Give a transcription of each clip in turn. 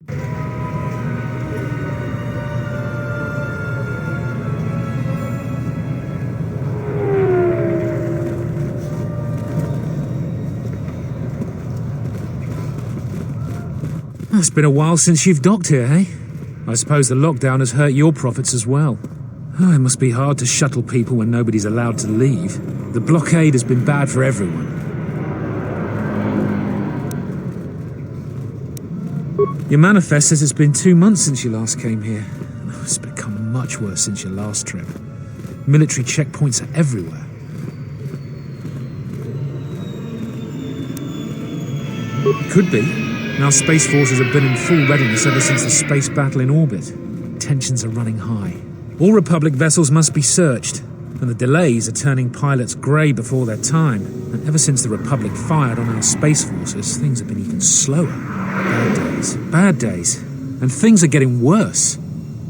It's been a while since you've docked here, eh? I suppose the lockdown has hurt your profits as well. Oh, it must be hard to shuttle people when nobody's allowed to leave. The blockade has been bad for everyone. Your manifest says it's been 2 months since you last came here. Oh, it's become much worse since your last trip. Military checkpoints are everywhere. Could be. Our space forces have been in full readiness ever since the space battle in orbit. Tensions are running high. All Republic vessels must be searched, and the delays are turning pilots grey before their time. And ever since the Republic fired on our space forces, things have been even slower. Bad days. And things are getting worse.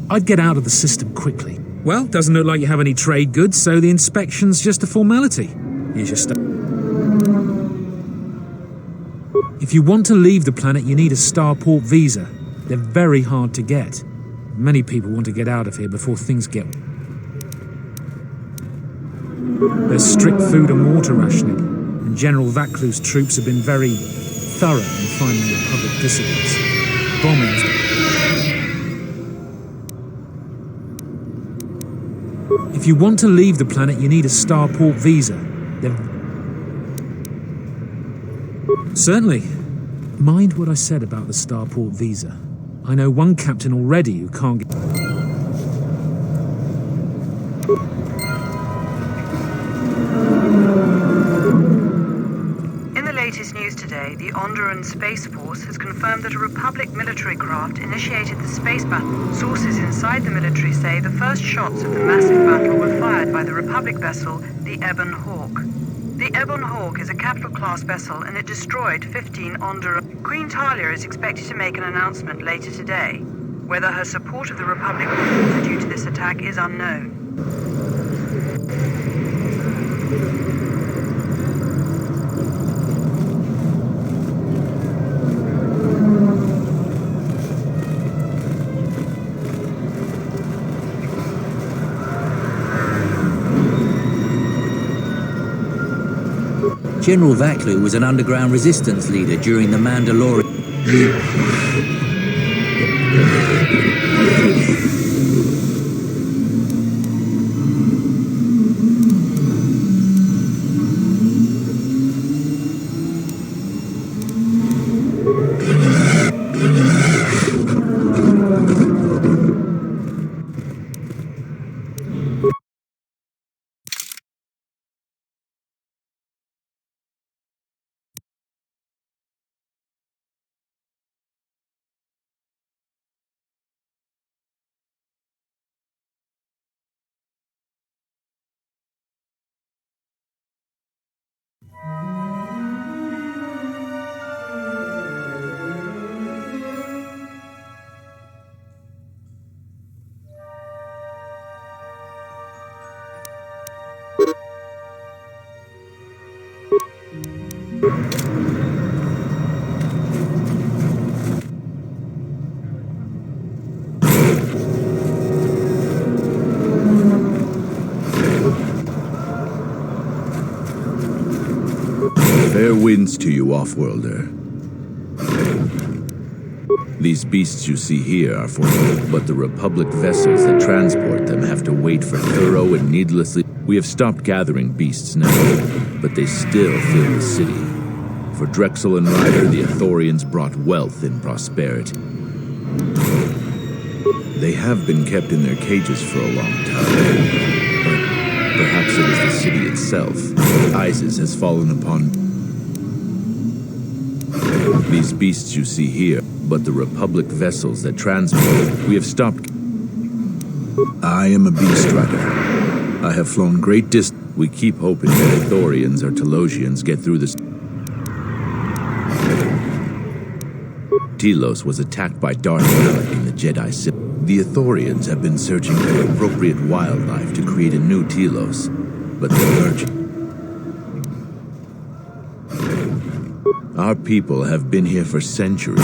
I'd get out of the system quickly. Well, doesn't look like you have any trade goods, so the inspection's just a formality. Here's your stuff. If you want to leave the planet, you need a starport visa. They're very hard to get. Many people want to get out of here before things get... There's strict food and water rationing, and General Vaclu's troops have been very thorough in finding Republic dissidents. Bombings... If you want to leave the planet, you need a starport visa. Certainly. Mind what I said about the starport visa. I know one captain already who can't get... In the latest news today, the Onderan Space Force has confirmed that a Republic military craft initiated the space battle. Sources inside the military say the first shots of the massive battle were fired by the Republic vessel, the Ebon Hawk. The Ebon Hawk is a capital-class vessel, and it destroyed 15 Onderan. Queen Talia is expected to make an announcement later today. Whether her support of the Republic will falter due to this attack is unknown. General Vaclu was an underground resistance leader during the Mandalorian... Fair winds to you, off-worlder. These beasts you see here are for you, but the Republic vessels that transport them have to wait for thorough and needlessly... We have stopped gathering beasts now, but they still fill the city. For Drexel and Ryder, the Ithorians brought wealth and prosperity. They have been kept in their cages for a long time, but perhaps it is the city itself. ISIS has fallen upon... These beasts you see here, but the Republic vessels that transport... We have stopped... I am a beast rider. I have flown great distance. We keep hoping that Ithorians or Telosians get through this... Telos was attacked by Darth Malak in the Jedi Sith. The Ithorians have been searching for appropriate wildlife to create a new Telos, but the merchant... Our people have been here for centuries,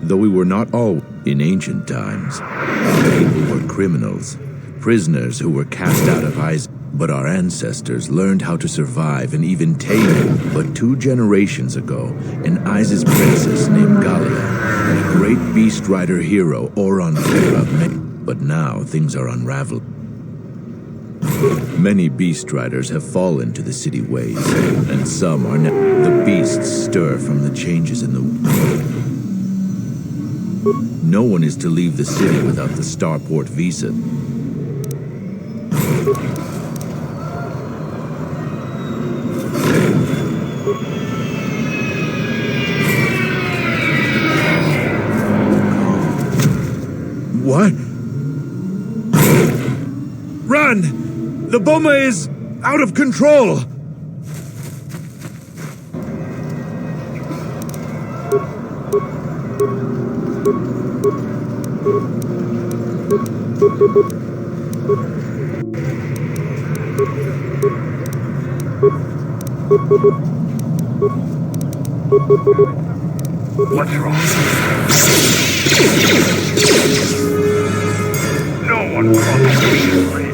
though we were not all in ancient times. Our people were criminals, prisoners who were cast out of Isaac. But our ancestors learned how to survive and even tame it. But 2 generations ago, an Isis princess named Galia and a great beast rider hero, Oron Kira, met. But now things are unraveled. Many beast riders have fallen to the city ways, and some are now. The beasts stir from the changes in the. No one is to leave the city without the starport visa. What? Run! The bomber is out of control! What's wrong? No one crosses the bridge.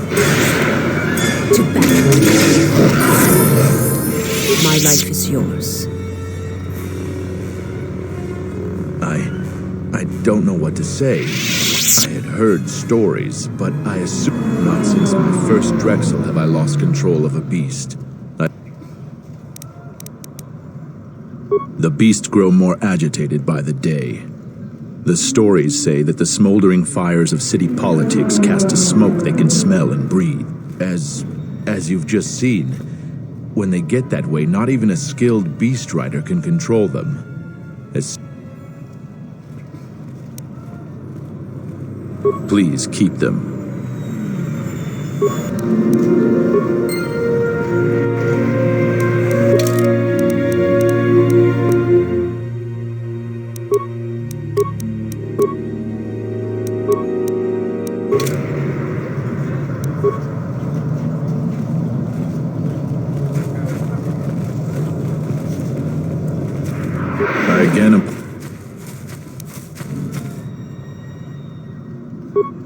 To battle. My life is yours. I don't know what to say. I had heard stories, but I assume not since my first Drexel have I lost control of a beast. The beasts grow more agitated by the day. The stories say that the smoldering fires of city politics cast a smoke they can smell and breathe. As you've just seen, when they get that way, not even a skilled beast rider can control them. Please keep them.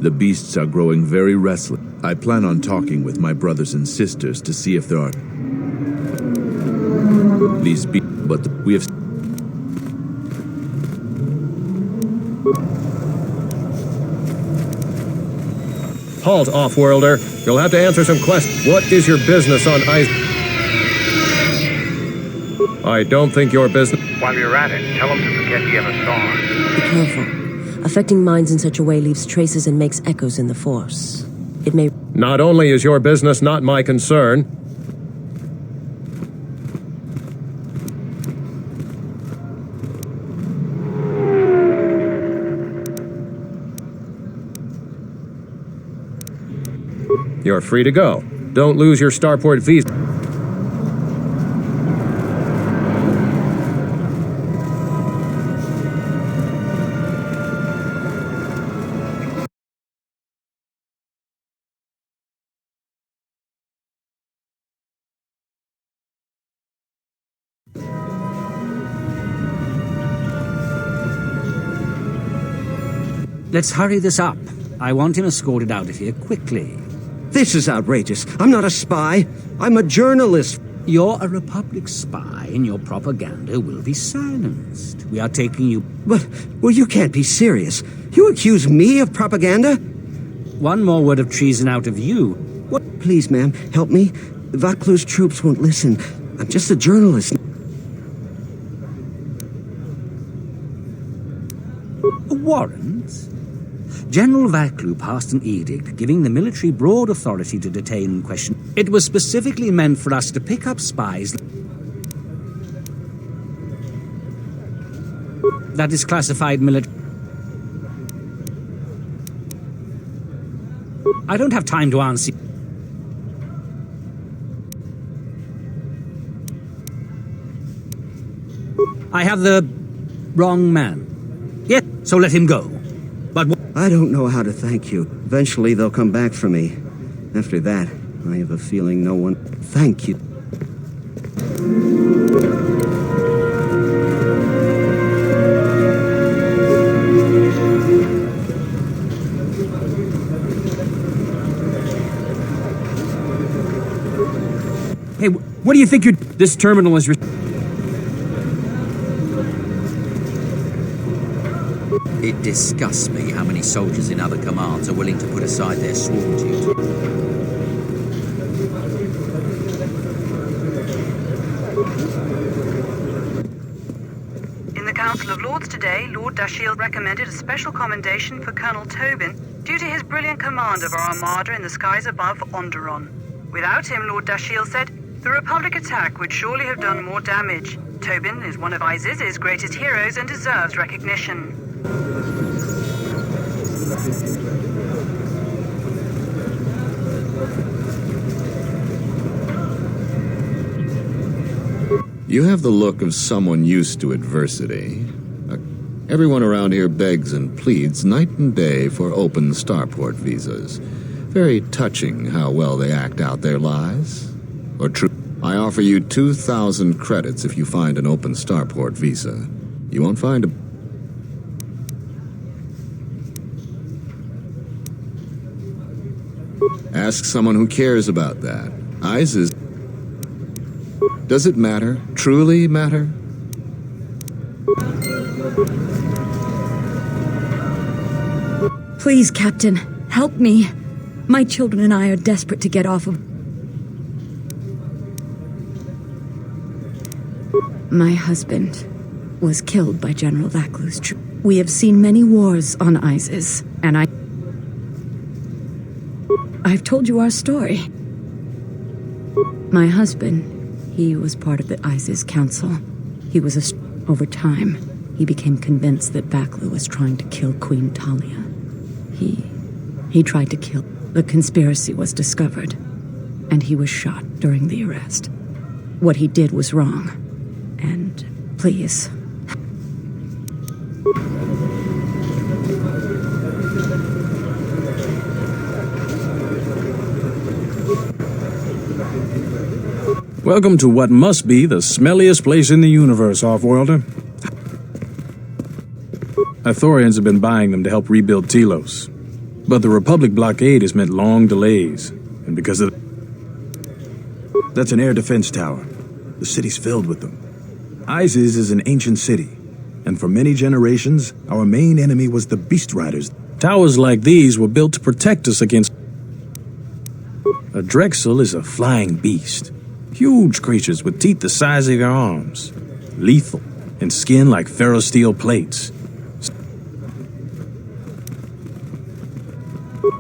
The beasts are growing very restless. I plan on talking with my brothers and sisters to see if there are these beasts, but we have. Halt, off-worlder. You'll have to answer some questions. What is your business on Ice? I don't think your business. While you're at it, tell him to forget he ever saw her. Be careful. Affecting minds in such a way leaves traces and makes echoes in the Force. It may... Not only is your business not my concern, you're free to go. Don't lose your starport visa. Let's hurry this up. I want him escorted out of here quickly. This is outrageous. I'm not a spy. I'm a journalist. You're a Republic spy, and your propaganda will be silenced. We are taking you... Well, you can't be serious. You accuse me of propaganda? One more word of treason out of you. What? Please, ma'am, help me. Vaklu's troops won't listen. I'm just a journalist. A warrant? General Vaklu passed an edict giving the military broad authority to detain and question. It was specifically meant for us to pick up spies. That is classified military. I don't have time to answer. I have the wrong man. Yes, so let him go. But I don't know how to thank you. Eventually they'll come back for me. After that, I have a feeling no one... Thank you. What do you think you're... This terminal is... It disgusts me how many soldiers in other commands are willing to put aside their sworn duty. In the Council of Lords today, Lord Dashiell recommended a special commendation for Colonel Tobin due to his brilliant command of our armada in the skies above Onderon. Without him, Lord Dashiell said, the Republic attack would surely have done more damage. Tobin is one of Iziz's greatest heroes and deserves recognition. You have the look of someone used to adversity. Everyone around here begs and pleads night and day for open starport visas. Very touching how well they act out their lies. Or true. I offer you 2,000 credits if you find an open starport visa. You won't find a... Ask someone who cares about that. Isis. Does it matter? Truly matter? Please, Captain, help me. My children and I are desperate to get off of... My husband was killed by General Vaklu's troops. We have seen many wars on Isis, and I've told you our story. My husband, he was part of the Isis Council. He was over time, he became convinced that Vaklu was trying to kill Queen Talia. He tried to kill. The conspiracy was discovered, and he was shot during the arrest. What he did was wrong, and please... Welcome to what must be the smelliest place in the universe, Offworlder. Ithorians have been buying them to help rebuild Telos. But the Republic blockade has meant long delays, and because of... That's an air defense tower. The city's filled with them. Isis is an ancient city, and for many generations, our main enemy was the Beast Riders. Towers like these were built to protect us against... A Drexel is a flying beast. Huge creatures with teeth the size of your arms. Lethal, and skin like ferrosteel plates.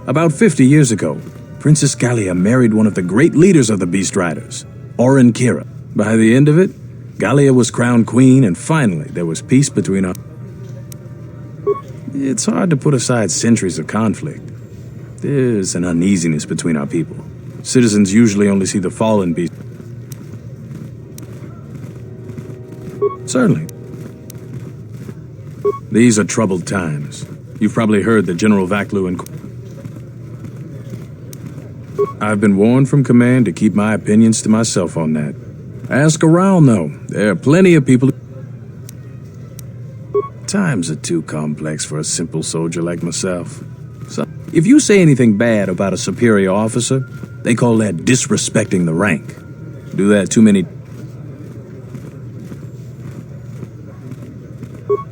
About 50 years ago, Princess Gallia married one of the great leaders of the Beast Riders, Orin Kira. By the end of it, Gallia was crowned queen, and finally there was peace between us. It's hard to put aside centuries of conflict. There's an uneasiness between our people. Citizens usually only see the fallen beast. Certainly. These are troubled times. You've probably heard that General Vaklu and... I've been warned from command to keep my opinions to myself on that. Ask around, though. There are plenty of people... Times are too complex for a simple soldier like myself. So, if you say anything bad about a superior officer, they call that disrespecting the rank. Do that too many...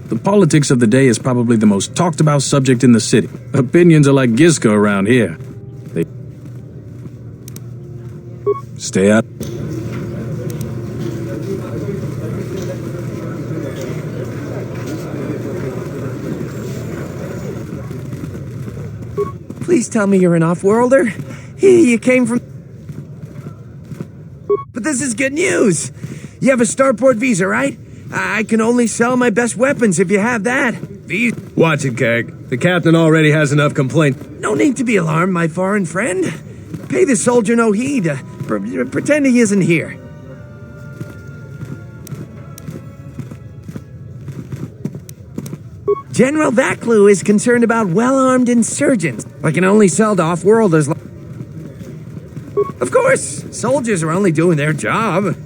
The politics of the day is probably the most talked about subject in the city. Opinions are like Gizka around here. They... Stay out. Please tell me you're an off-worlder. You came from... But this is good news. You have a starport visa, right? I can only sell my best weapons if you have that. Watch it, Keg. The captain already has enough complaints. No need to be alarmed, my foreign friend. Pay the soldier no heed. Pretend he isn't here. General Vaklu is concerned about well-armed insurgents. I can only sell to off-worlders. Of course, soldiers are only doing their job.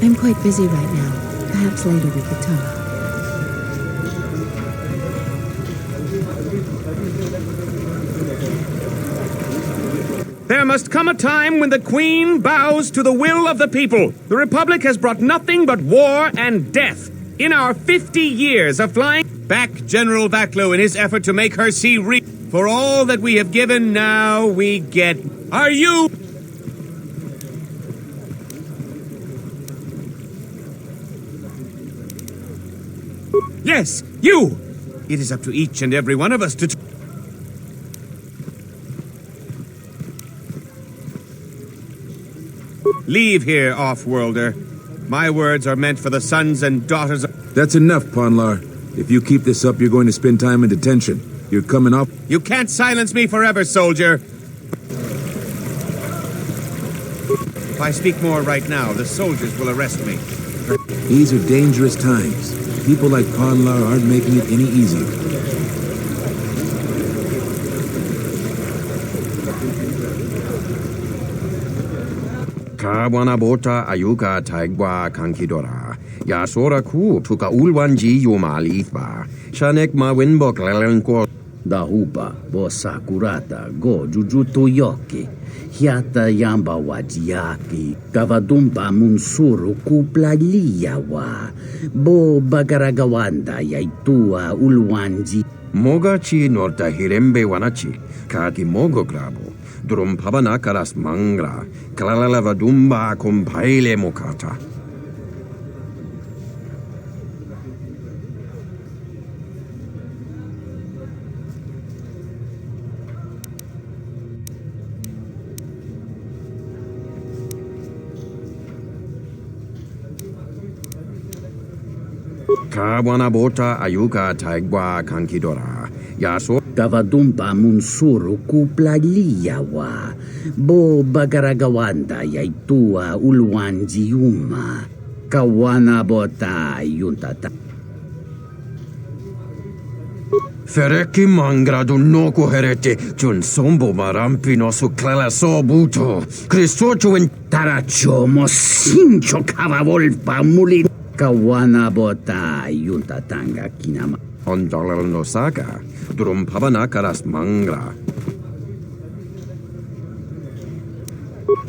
I'm quite busy right now. Perhaps later we could talk. There must come a time when the Queen bows to the will of the people. The Republic has brought nothing but war and death. In our 50 years of flying, back General Vaklo in his effort to make her see for all that we have given, now we get. Are you? Yes, you! It is up to each and every one of us to... Leave here, off-worlder. My words are meant for the sons and daughters of... That's enough, Ponlar. If you keep this up, you're going to spend time in detention. You're coming off... You can't silence me forever, soldier. If I speak more right now, the soldiers will arrest me. These are dangerous times. People like Ponlar aren't making it any easier. Kawanabota ayuka taigwa kankidora. Yasora ku tuka ulwanji yomali ithba. Shanek ma winbok lelenko. Dahupa bosakurata go jujuto yoki. Hiata yamba wajiaki. Kavadumpa munsuru kupla liyawa. Bo bagaragawanda yaitua ulwanji. Mogachi norta hirembe wanachi. Kaki mogo grabo. Durum pabanakaras mangra. Kalalavadumba compaile mokata. Kawanabota ayuka taigwa kankidora. Yaso Kavadumpa munsuru kupla liyawa. Bo bagaragawanda yaitua ulwanji yuma. Kawanabota yuntata. Fereki mangra dunoko herete. Jun sombo marampi no su clela sobuto. Cristocho en Taracho mosincho kavavolpa mulin. Kawanabota yuntatanga kinama. Ondolal no saga. Durum pabanakaras mangra.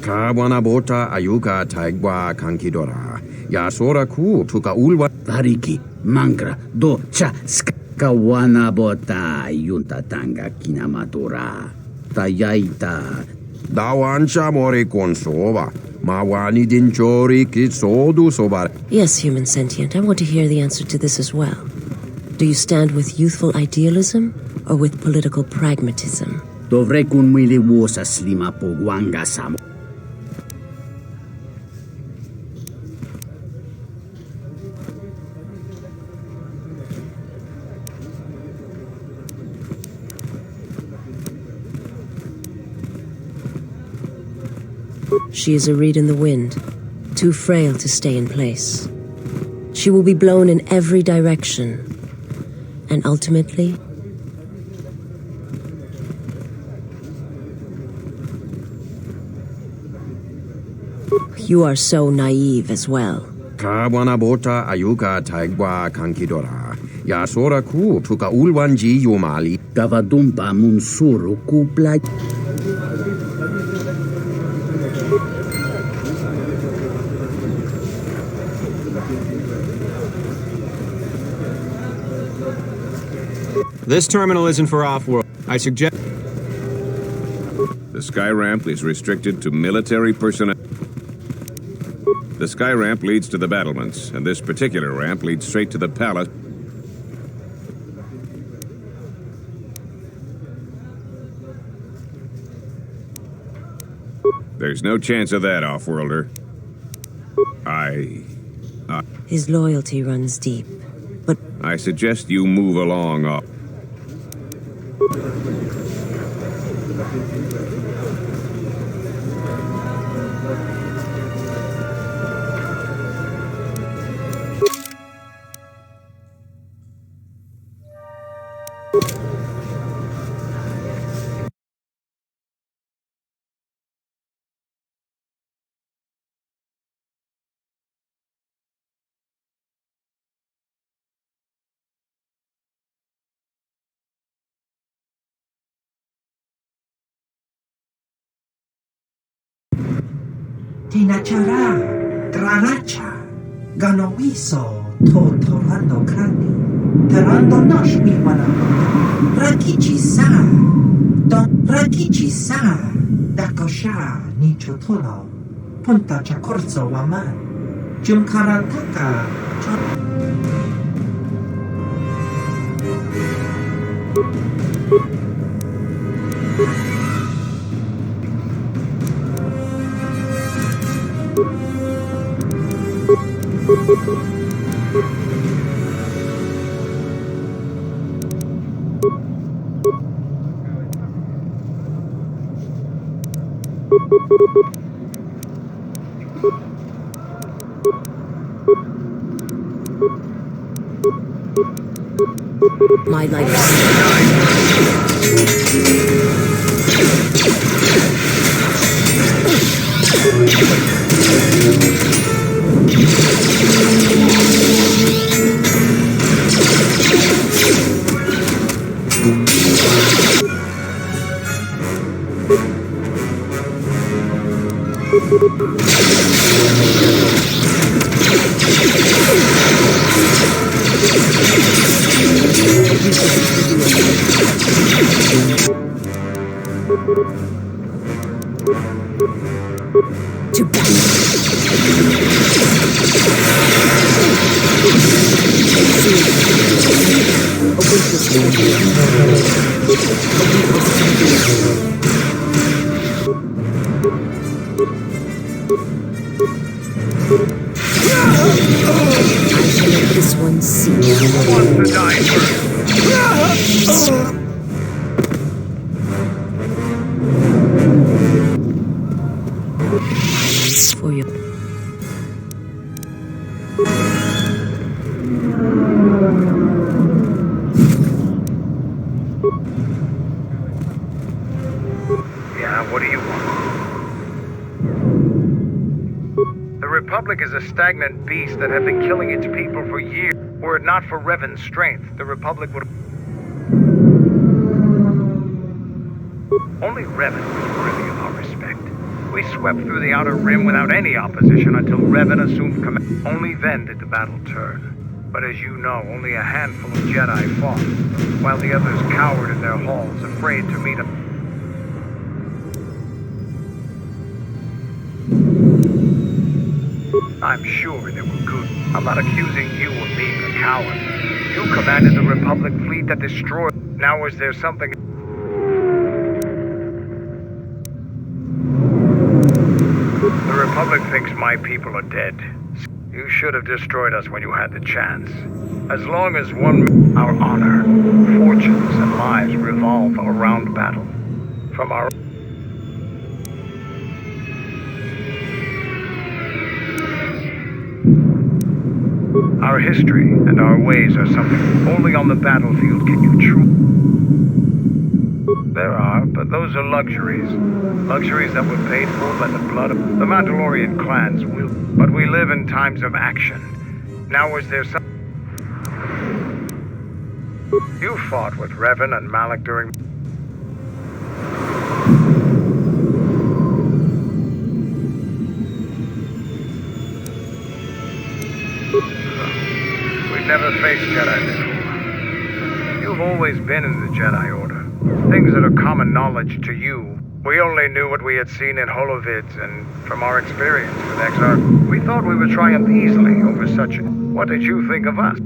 Kawanabota ayuka taigwa kankidora. Yasora ku tuka ulwa. Variki, mangra, do, cha, sk. Kawanabota yuntatanga kinamatora. Tayaita. Dawancha mori konsova. Mawani dinchori kitsodu sobar. Yes, human sentient, I want to hear the answer to this as well. Do you stand with youthful idealism or with political pragmatism? Dovrei kun mwili wosa slima po wanga samo. She is a reed in the wind, too frail to stay in place. She will be blown in every direction, and ultimately, you are so naive as well. Kawanabota ayuka taigwa kankidora. Yasora ku tuka ulwanji yomali. Kavadumpa munsuru kupla. This terminal isn't for off-world. I suggest... The sky ramp is restricted to military personnel. The sky ramp leads to the battlements, and this particular ramp leads straight to the palace. There's no chance of that, Offworlder. His loyalty runs deep, but I suggest you move along, off. Tinachara, Granacha, Ganowiso, Totorando Krani, Terando Nashmi Wana, Rakichi Sa, Don Rakichi Sa, Dakosha, Nichotolo, Punta Chakorzo Waman, Jumkarantaka, my life to this one see. Who wants to die first? For you. Yeah, what do you want? The Republic is a stagnant beast that had been killing its people for years. Were it not for Revan's strength, the Republic would... Only Revan was worthy of our respect. We swept through the Outer Rim without any opposition until Revan assumed command. Only then did the battle turn. But as you know, only a handful of Jedi fought, while the others cowered in their halls, afraid to meet a... I'm sure they were good. I'm not accusing you of being a coward. You commanded the Republic fleet that destroyed... Now is there something... The Republic thinks my people are dead. You should have destroyed us when you had the chance. As long as our honor, fortunes, and lives revolve around battle. From our... Our history and our ways are something only on the battlefield can you truly... There are, but those are luxuries. Luxuries that were paid for by the blood of the Mandalorian clans. But we live in times of action. Now is there some... You fought with Revan and Malak during... We've never faced Jedi before. You've always been in the Jedi Order. Things that are common knowledge to you We only knew what we had seen in holovids and from our experience with XR. We thought we would triumph easily over such... What did you think of us?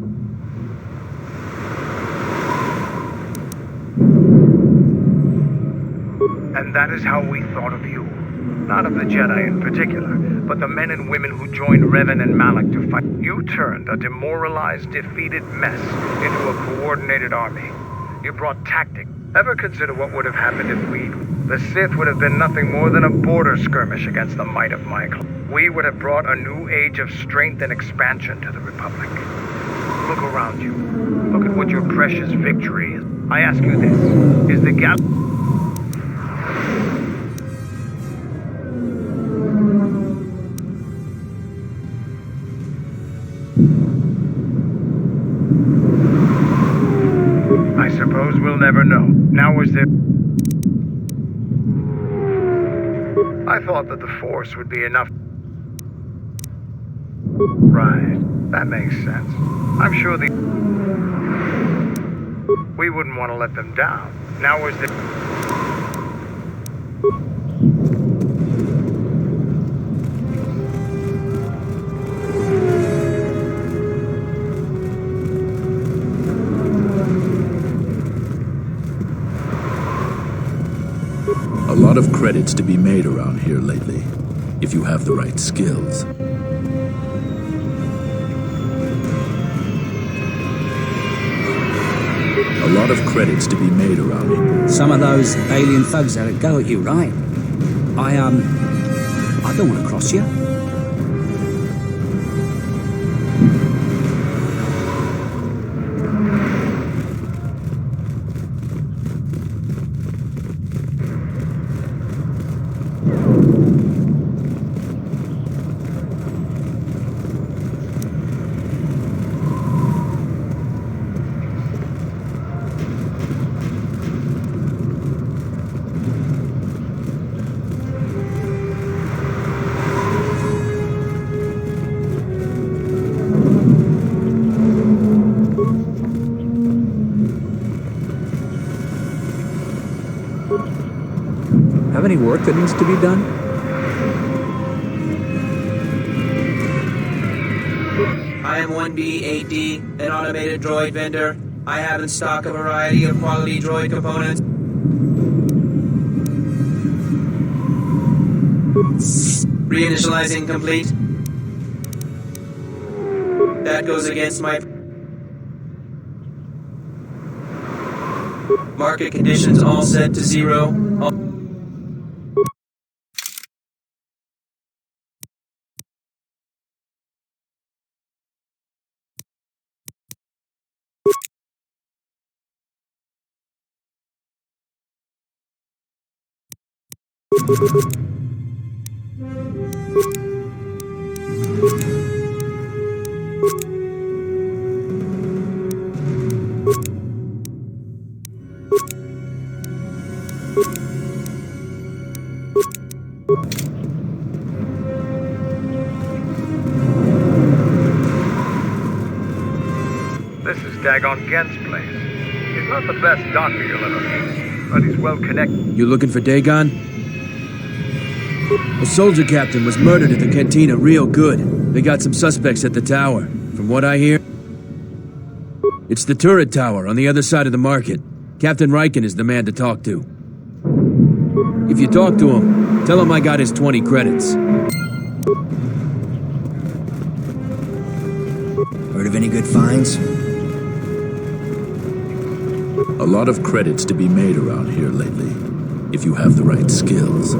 And that is how we thought of you. Not of the Jedi in particular, but the men and women who joined Revan and Malak to fight. You turned a demoralized, defeated mess into a coordinated army. You brought tactics. Ever consider what would have happened if we... The Sith would have been nothing more than a border skirmish against the might of my clan. We would have brought a new age of strength and expansion to the Republic. Look around you. Look at what your precious victory is. I ask you this. Is the gal... I suppose we'll never know. Now is there... I thought that the Force would be enough... Right. That makes sense. I'm sure the... We wouldn't want to let them down. Now is the... A lot of credits to be made around here lately, if you have the right skills. A lot of credits to be made around here. Some of those alien thugs had a go at you, right? I don't want to cross you. Have any work that needs to be done? I am 1B8D, an automated droid vendor. I have in stock a variety of quality droid components. Reinitializing complete. That goes against my... Market conditions all set to 0. This is Dagon Gent's place. He's not the best doctor you'll ever meet, but he's well connected. You looking for Dagon? A soldier captain was murdered at the cantina real good. They got some suspects at the tower. From what I hear, it's the turret tower on the other side of the market. Captain Riken is the man to talk to. If you talk to him, tell him I got his 20 credits. Heard of any good finds? A lot of credits to be made around here lately, if you have the right skills.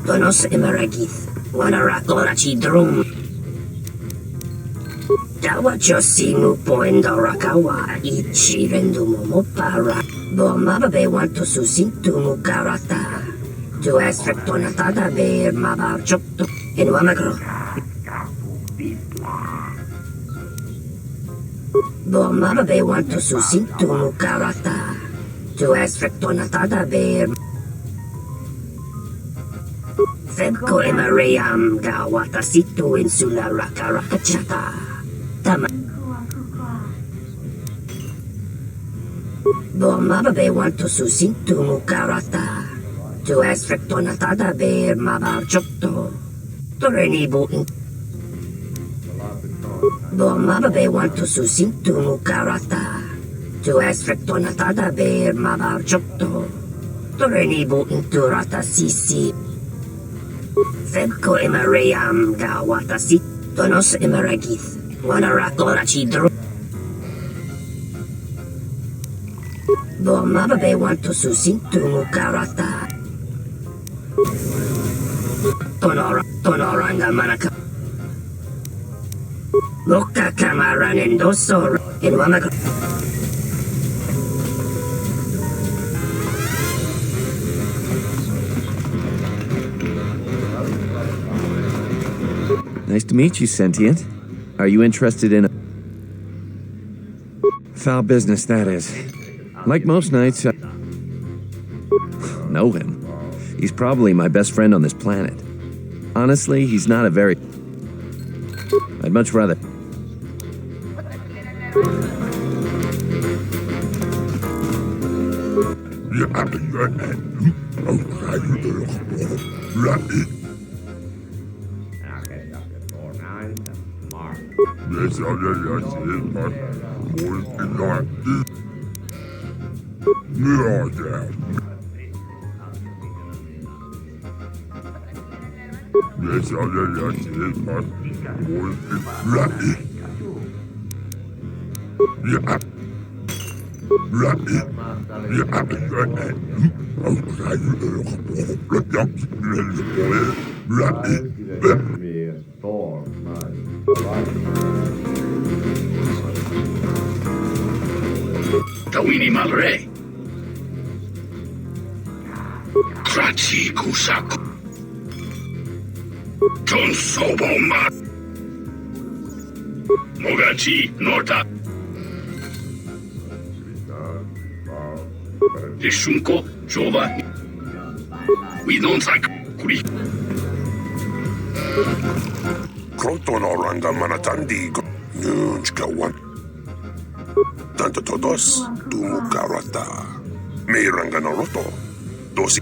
Donos Emaragith, Wanarak Orachi Drum. Dawa Josimu Poindorakawa, Ichirendu Momopara, Bomabe want to Susintu Mukarata, to Esrectonatada Bear Mabar Chokto, in Wamagro. Bomabe want to Susintu Mukarata, to Esrectonatada Bear. Febko Emariam Gawata Situ Insula Rakarakachata. Tama. Bomabe want to Susintu Mukarata. To Esrectonatada Bear Mabar Chokto. Torenibu in. Bomabe want to Susintu Mukarata. To Esrectonatada Bear Mabar Chokto. Torenibu in Turata Sisi. Febko Emariam Gawata Sit. Tonos Emaragith. Wanaratora Chidro. Bomabe want to Susintu Mukarata. Tonoranga Manaka. Moka Kamaran and Dosor in Wamaka. Nice to meet you, Sentient. Are you interested in a foul business, that is? Like most nights, I know him. He's probably my best friend on this planet. Honestly, he's not a very... I'd much rather... Tawini Malre. Krachi Kusaku. Ton Soboma. Mogachi Norta. Deshunko Jova. We don't like Kuri. Krotonoranga Manatandi. Nunchkawan. Tanto todos, tu mukarata. Meiranga Naruto. Dosi.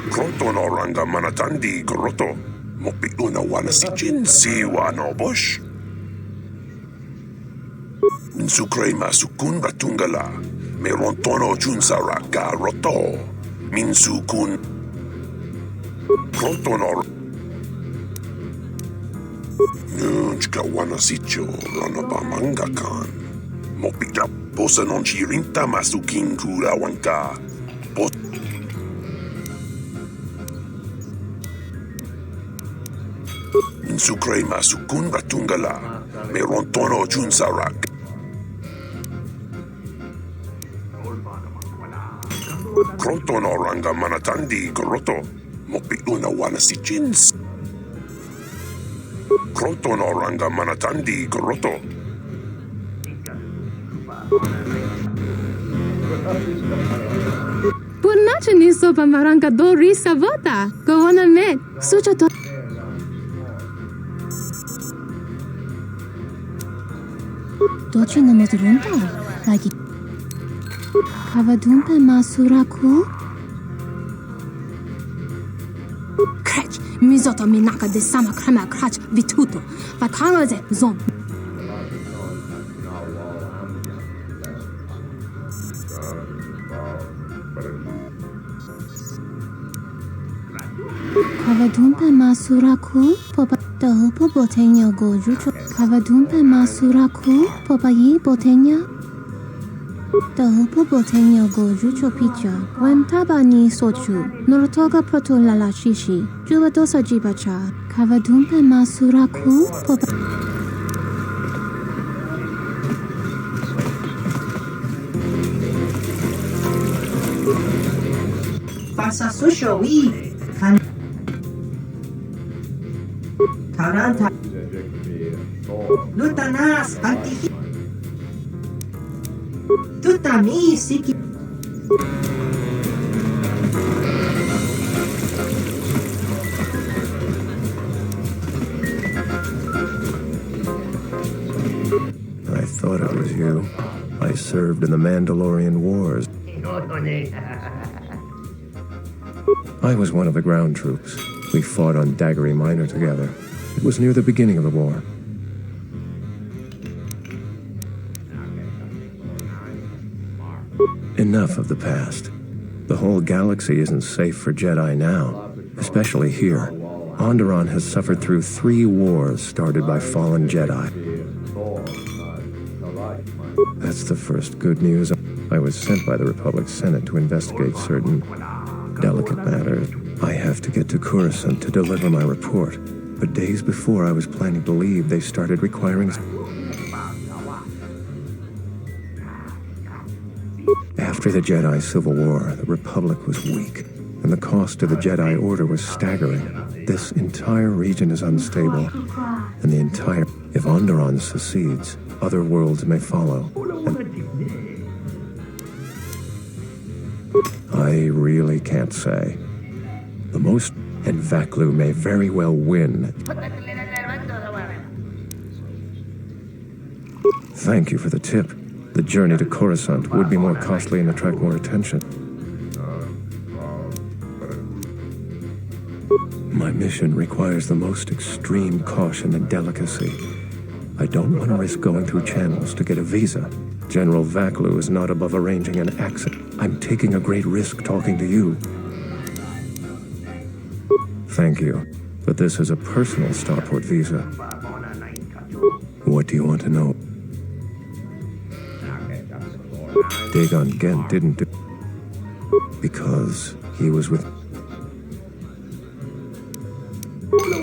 Krotonoranga Manatandi Goroto. Mopi una wana si jinsi wano bosh. Minsukrema sukun batungala. Merontono junsara garoto. Minsukun. Krotonor. Nunchka wana sityo ranabamanga kan. Mopita posa non chirinta masukin kura wanka. Insukre masukun batungala. Merontono junsarak. Krotono ranga manatandi goroto. Mopi una wana si jins. Krotono ranga manatandi goroto. Purnacha ni sopa maranga do risa vota. Go on a met. Sucha to. Dochi no motorunta. Like Kavadumpe masuraku. Krach. Mizoto minaka de sama krema krach vituto. Vakamaze zom. Kavadumpe masuraku. Popa dopo botenya gojucho. Kavadumpe masuraku. Popa yi botenya. Tahupopotenyago Jucho Picha, when Tabani Sochu, Norotoga Proto Lala Shishi, Jubadosa Jibacha, Kavadumpe Masuraku, Popa. Pasa Susho, we can. Taranta. Lutanas, Antihi. Tutami, Siki. I thought it was you. I served in the Mandalorian Wars. I was one of the ground troops. We fought on Daggery Minor together. It was near the beginning of the war. Enough of the past. The whole galaxy isn't safe for Jedi now, especially here. Onderon has suffered through 3 wars started by fallen Jedi. That's the first good news. I was sent by the Republic Senate to investigate certain delicate matters. I have to get to Coruscant to deliver my report. But days before I was planning to leave, they started requiring... After the Jedi Civil War, the Republic was weak, and the cost to the Jedi Order was staggering. This entire region is unstable, and the entire... If Onderon secedes, other worlds may follow. I really can't say. The most... And Vaklu may very well win. Thank you for the tip. The journey to Coruscant would be more costly and attract more attention. My mission requires the most extreme caution and delicacy. I don't want to risk going through channels to get a visa. General Vaklu is not above arranging an accident. I'm taking a great risk talking to you. Thank you, but this is a personal starport visa. What do you want to know? Dagon Gent didn't do... Because he was with...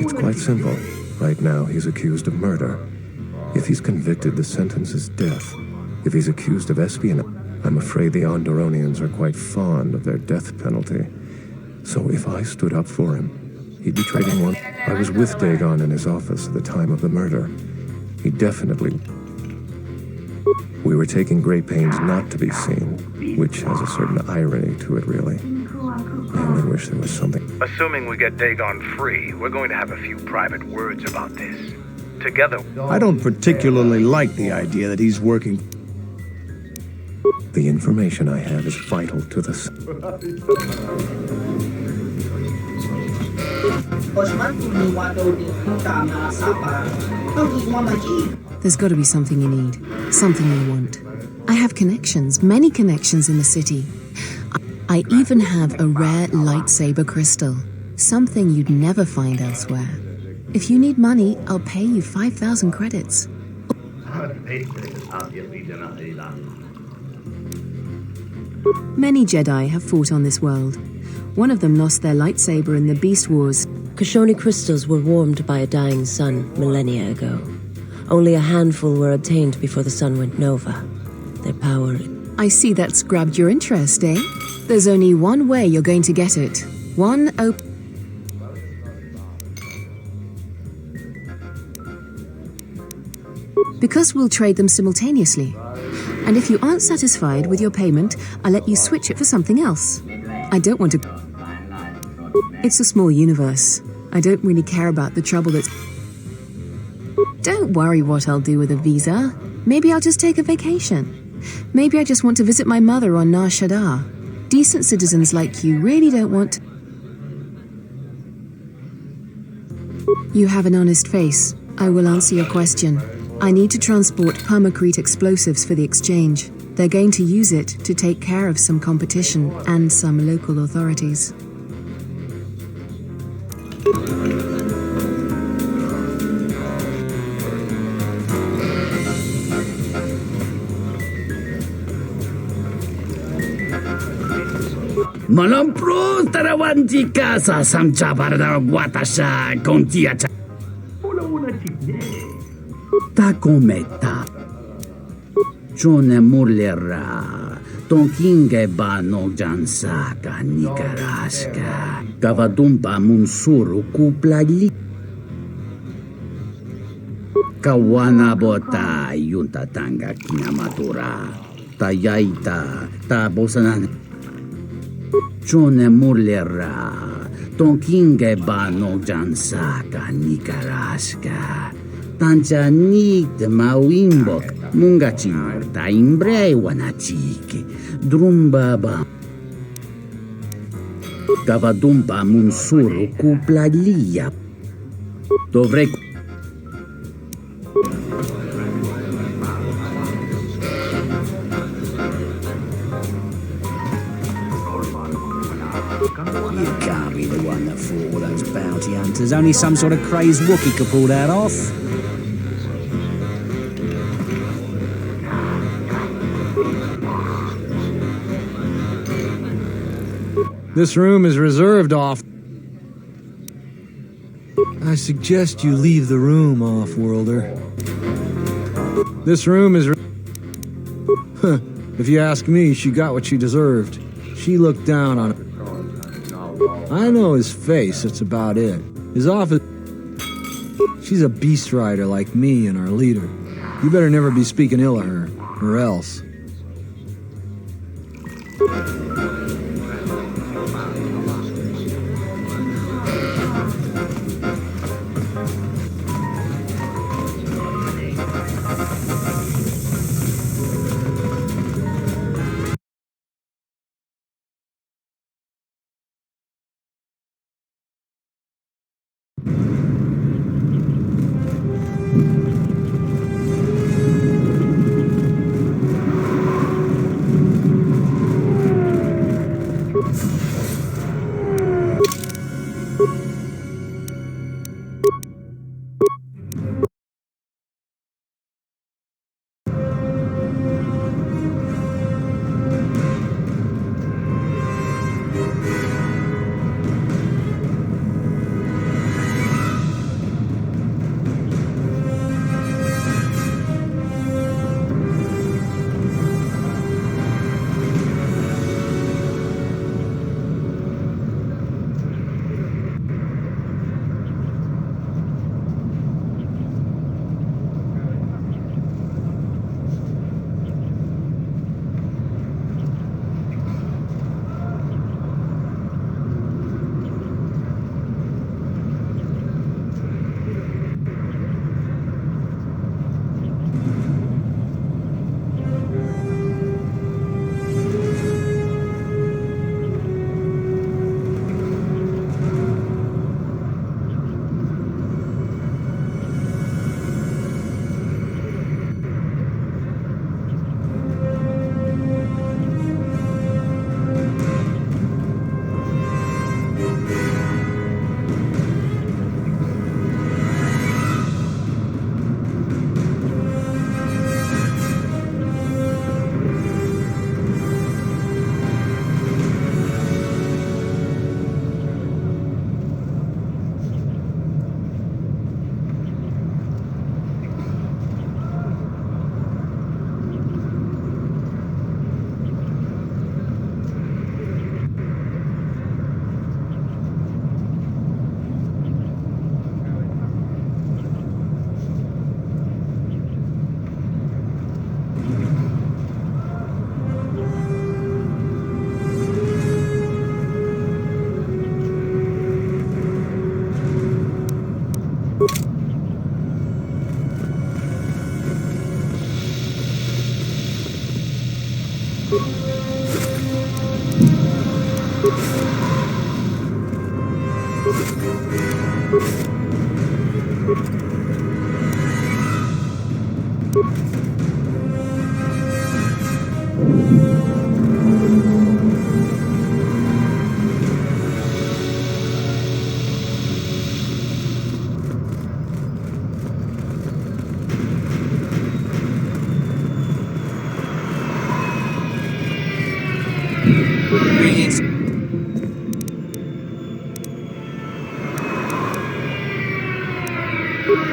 It's quite simple. Right now, he's accused of murder. If he's convicted, the sentence is death. If he's accused of espionage, I'm afraid the Onderonians are quite fond of their death penalty. So if I stood up for him, he'd be trading one. I was with Dagon in his office at the time of the murder. He definitely... We were taking great pains not to be seen, which has a certain irony to it, really. I only wish there was something... Assuming we get Dagon free, we're going to have a few private words about this. Together... I don't particularly like the idea that he's working... The information I have is vital to this. There's got to be something you need, something you want. I have connections, many connections in the city. I even have a rare lightsaber crystal, something you'd never find elsewhere. If you need money, I'll pay you 5,000 credits. Many Jedi have fought on this world. One of them lost their lightsaber in the Beast Wars. Kashoni crystals were warmed by a dying sun millennia ago. Only a handful were obtained before the sun went nova. Their power... I see that's grabbed your interest, eh? There's only one way you're going to get it. One Because we'll trade them simultaneously. And if you aren't satisfied with your payment, I'll let you switch it for something else. I don't want to... It's a small universe. I don't really care about the trouble that's... Don't worry what I'll do with a visa. Maybe I'll just take a vacation. Maybe I just want to visit my mother on Nar Shaddaa. Decent citizens like you really don't want... You have an honest face. I will answer your question. I need to transport permacrete explosives for the exchange. They're going to use it to take care of some competition and some local authorities. Malampro tarawantika sa samcha para guatasha contiacha. Ta cometa. Chone murlera. Tonkinge bano jansaka nikaraska. Kavadumpa munsuru kuplali. Kawana bota yunta tanga kinamatura. Tayaita tabosanan. Chone murlera. Tonkinge bano jansaka nikaraska. Tancha nik de mawimbok. Mungachimor ta imbrei wanachiki. Drumbaba. Kavadumpa munsuru kuplalia. Dovrei. You can't be the one that fought all those bounty hunters. Only some sort of crazed Wookiee could pull that off. This room is reserved off. I suggest you leave the room, off-worlder. This room is... If you ask me, she got what she deserved. She looked down on it. I know his face, that's about it. His office... She's a beast rider like me and our leader. You better never be speaking ill of her, or else.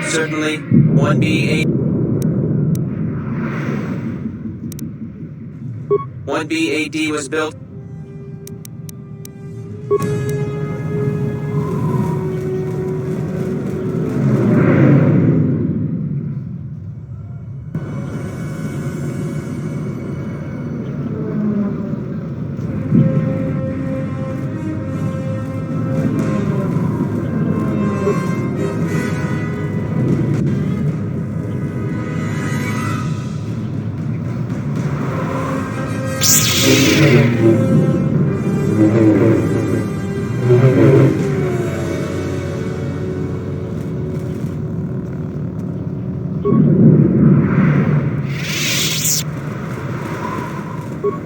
Certainly, 1B8. 1B8D was built.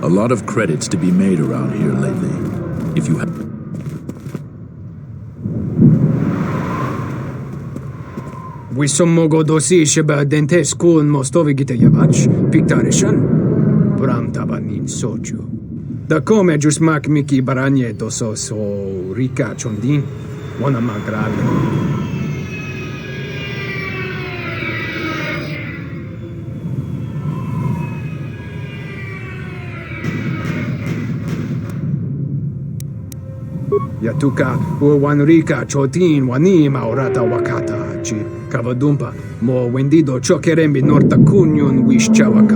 A lot of credits to be made around here lately. If you have... Wisommo dosi sheba dentes kun mostovi gite yavach, piktarishan, bram tabanin soju. Da come jusmak miki baranye doso so rika chondin, wana magrale. Yatuka wanrika chotin wani maurata wakata chi kavadumpa mo wendido chokerembi norta kunyun wish chawaka.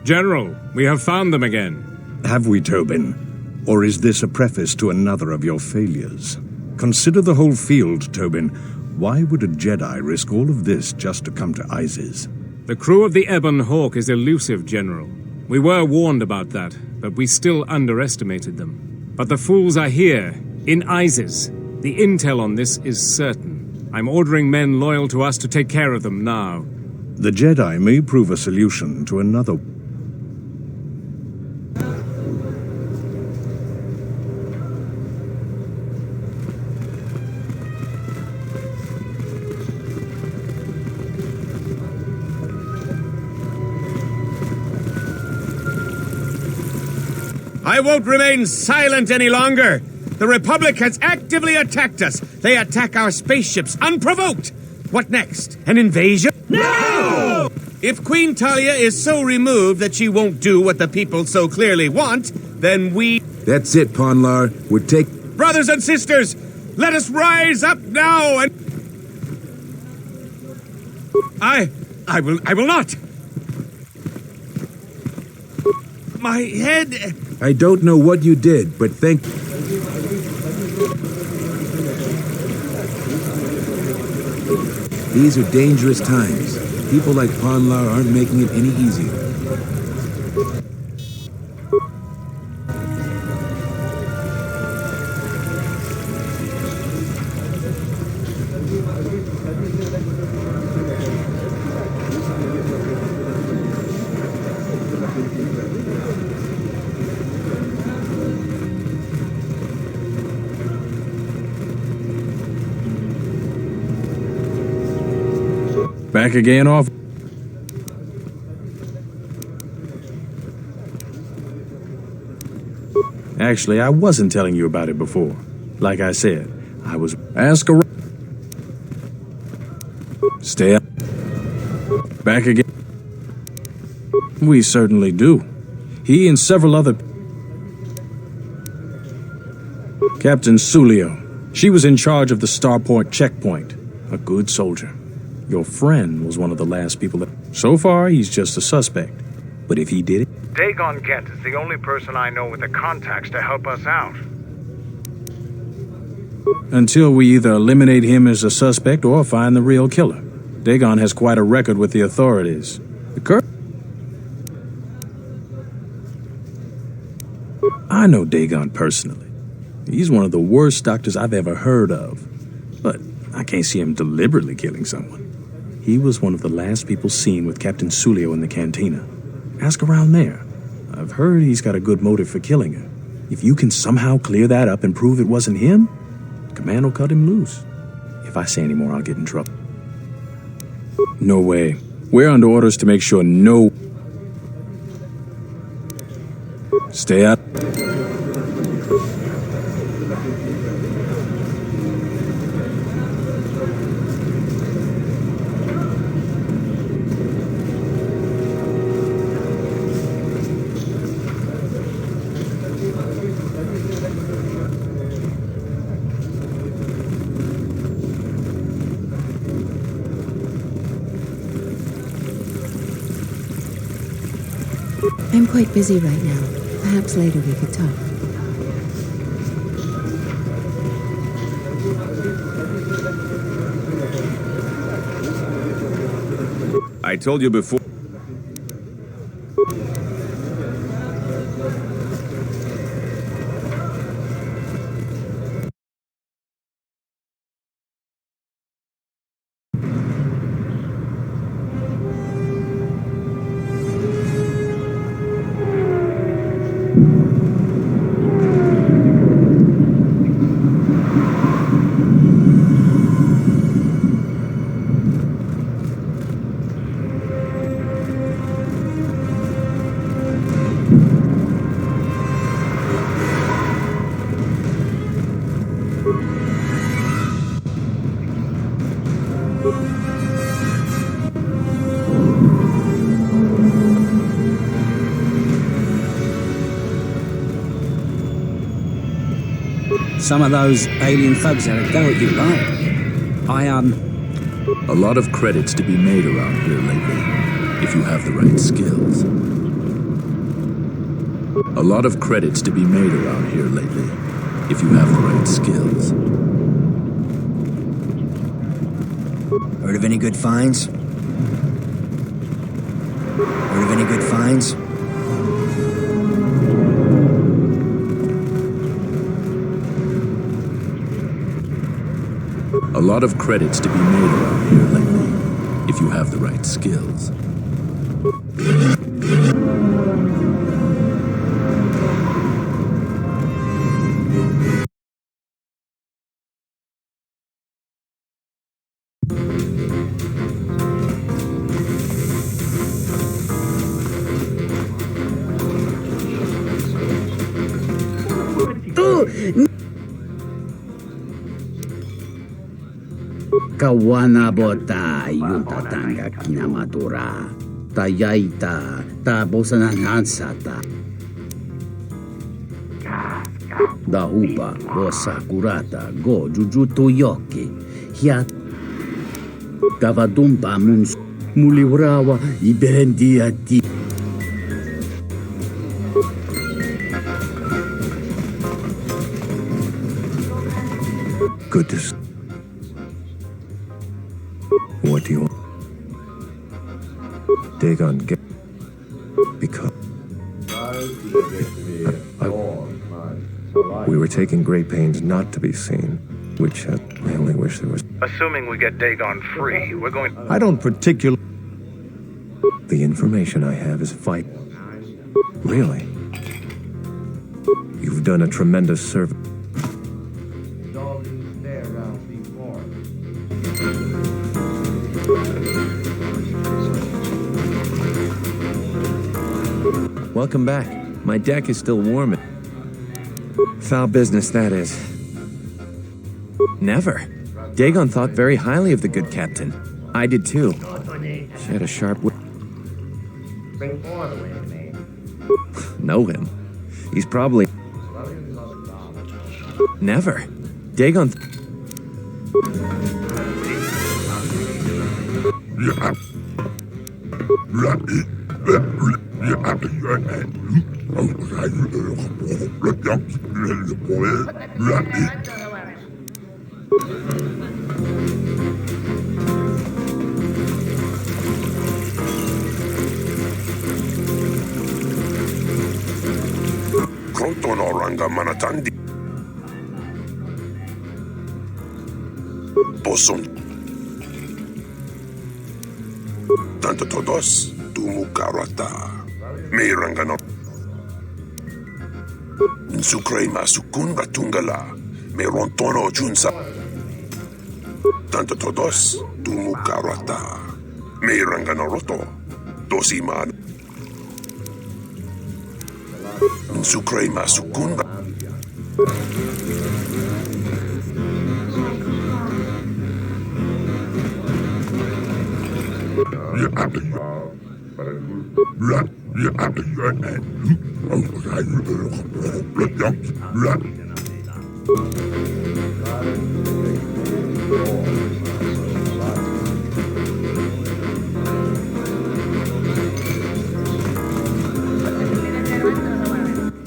General, we have found them again. Have we, Tobin? Or is this a preface to another of your failures? Consider the whole field, Tobin. Why would a Jedi risk all of this just to come to Isis? The crew of the Ebon Hawk is elusive, General. We were warned about that, but we still underestimated them. But the fools are here, in Isis. The intel on this is certain. I'm ordering men loyal to us to take care of them now. The Jedi may prove a solution to another. I won't remain silent any longer. The Republic has actively attacked us. They attack our spaceships unprovoked. What next? An invasion? No! If Queen Talia is so removed that she won't do what the people so clearly want, then we... That's it, Ponlar. We're Brothers and sisters, let us rise up now and... I will not. My head... I don't know what you did, but thank... These are dangerous times. People like Ponlar aren't making it any easier. Back again off. Actually, I wasn't telling you about it before. Like I said, I was... Ask around. Stay up. Back again. We certainly do. He and several other... Captain Sulio. She was in charge of the Starport checkpoint. A good soldier. Your friend was one of the last people that... So far, he's just a suspect. But if he did it... Dagon Kent is the only person I know with the contacts to help us out. Until we either eliminate him as a suspect or find the real killer. Dagon has quite a record with the authorities. I know Dagon personally. He's one of the worst doctors I've ever heard of. But I can't see him deliberately killing someone. He was one of the last people seen with Captain Sulio in the cantina. Ask around there. I've heard he's got a good motive for killing her. If you can somehow clear that up and prove it wasn't him, Command will cut him loose. If I say any more, I'll get in trouble. No way. We're under orders to make sure no... Stay out. I'm quite busy right now. Perhaps later we could talk. I told you before... Some of those alien thugs had a go at you, right? A lot of credits to be made around here lately, if you have the right skills. A lot of credits to be made around here lately, if you have the right skills. Heard of any good finds? Heard of any good finds? A lot of credits to be made around here lately, if you have the right skills. Kawana bota yunta tanga kinamatura. Tayaita tabosananansata. Dahupa bosa kurata go jujuto yoke. Hiat Kavadumpa muns muliwrawa iberendiati. Good to see. What do you want? Dagon, get. Because. We were taking great pains not to be seen, which I only wish there was. Assuming we get Dagon free, we're going... I don't particularly... The information I have is vital. Really? You've done a tremendous service. Welcome back. My deck is still warm. Foul business, that is. Never. Dagon thought very highly of the good captain. I did too. She had a sharp wit. Know him? He's probably... Never. Dagon... Kroton oranga manatandi. Bosom. Tanto todos, tumukarata. Mirangano. Nsukrema sukunra tungala. Merontono junsa. Tanto todos, tumukarata. Mirangano roto. Dosiman. Nsukrema sukunra.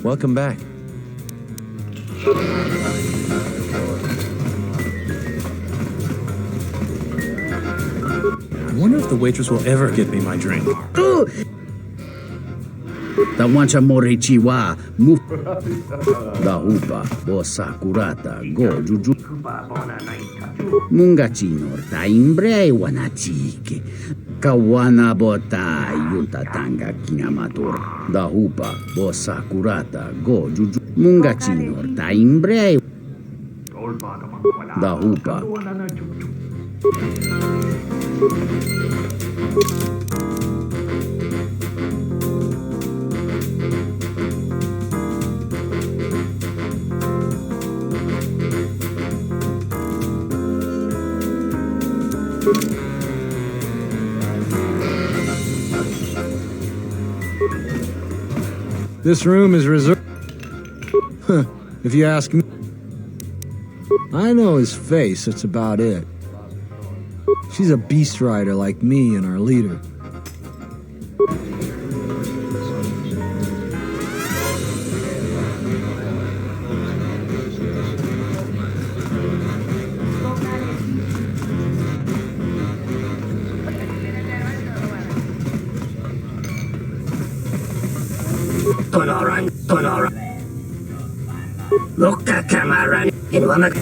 Welcome back. I wonder if the waitress will ever get me my drink. Tawancha morichiwa mu. Dahupa bosa kurata go juju. Mungachinor ta imbre wanachike. Kawana bota yunta tanga kinamator. Dahupa bosa kurata go juju. Mungachinor ta imbre. Dahupa. This room is reserved. If you ask me. I know his face, that's about it. She's a beast rider like me and our leader. Tonoran. Loka kamaran in Wamak.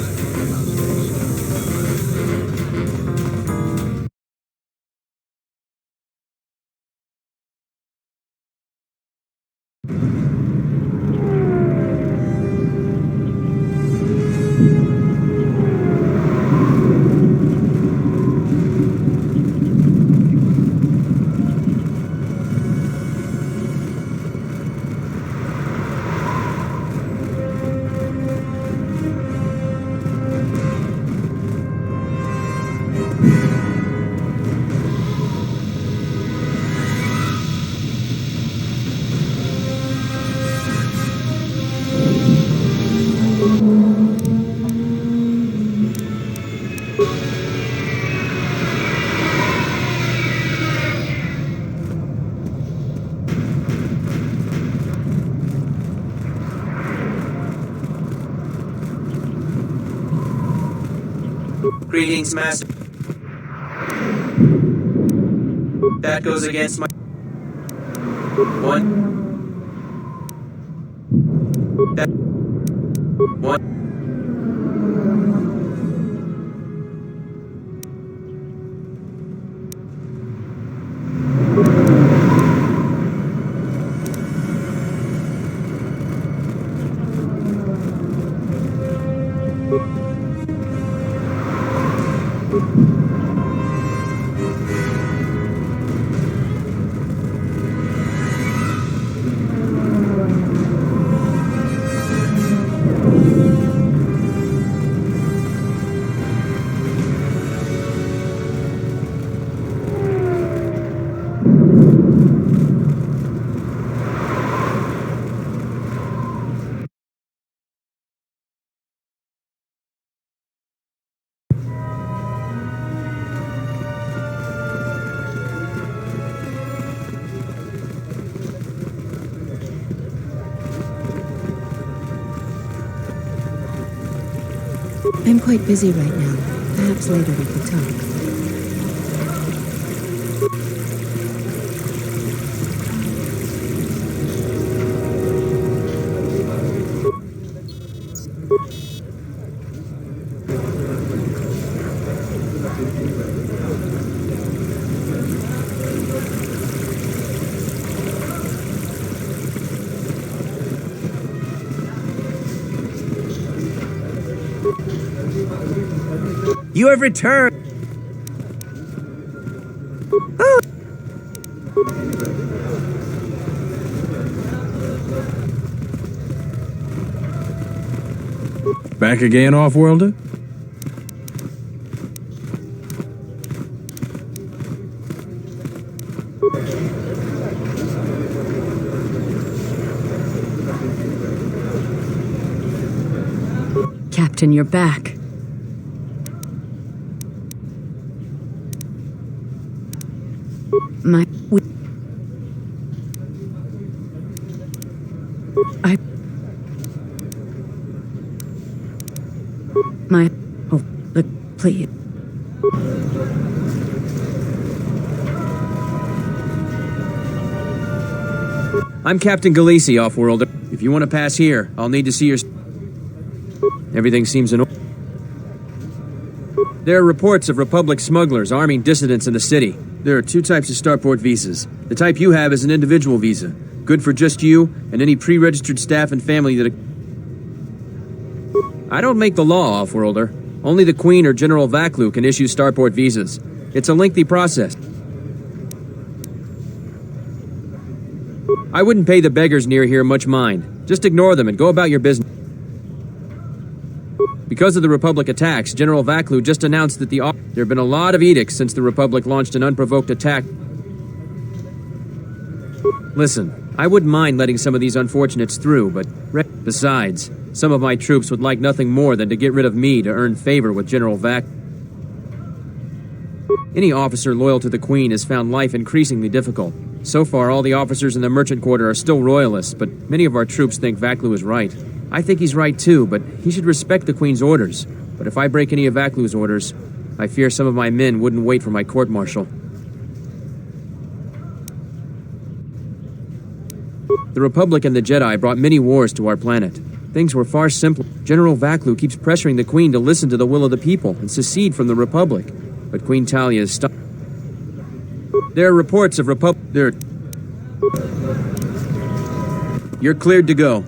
Greetings, Master. That goes against my... One. That... One. I'm quite busy right now. Perhaps later we could talk. You have returned! Back again, Off-Worlder? Captain, you're back. Oh, look, please. I'm Captain Galisi, Off-Worlder. If you want to pass here, I'll need to see your... Everything seems in order. There are reports of Republic smugglers arming dissidents in the city. There are two types of starport visas. The type you have is an individual visa, good for just you and any pre-registered staff and family that... I don't make the law, Off-Worlder. Only the Queen or General Vaklu can issue starport visas. It's a lengthy process. I wouldn't pay the beggars near here much mind. Just ignore them and go about your business. Because of the Republic attacks, General Vaklu just announced that there have been a lot of edicts since the Republic launched an unprovoked attack. Listen, I wouldn't mind letting some of these unfortunates through, but besides, some of my troops would like nothing more than to get rid of me to earn favor with General Vac. Any officer loyal to the Queen has found life increasingly difficult. So far, all the officers in the Merchant Quarter are still royalists, but many of our troops think Vaklu is right. I think he's right too, but he should respect the Queen's orders. But if I break any of Vaklu's orders, I fear some of my men wouldn't wait for my court-martial. The Republic and the Jedi brought many wars to our planet. Things were far simpler. General Vaklu keeps pressuring the Queen to listen to the will of the people and secede from the Republic. But Queen Talia is stuck. There are reports of You're cleared to go.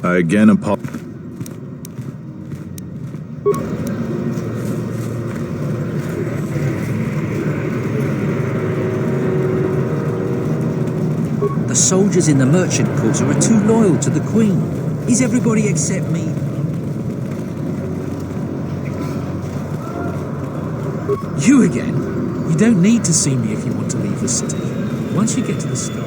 I again apologize. The soldiers in the Merchant Quarter are too loyal to the Queen. Is everybody except me? You again? You don't need to see me if you want to leave the city. Once you get to the start.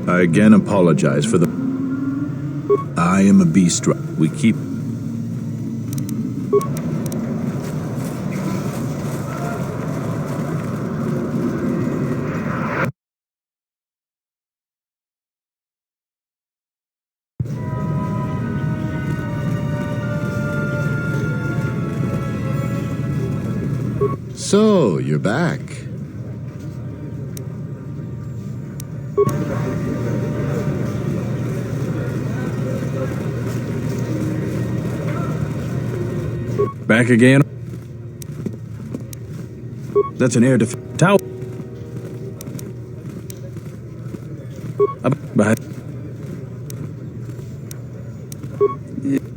I again apologize for the... I am a beast. We keep... So, you're back. Back again? That's an air defense tower. Behind.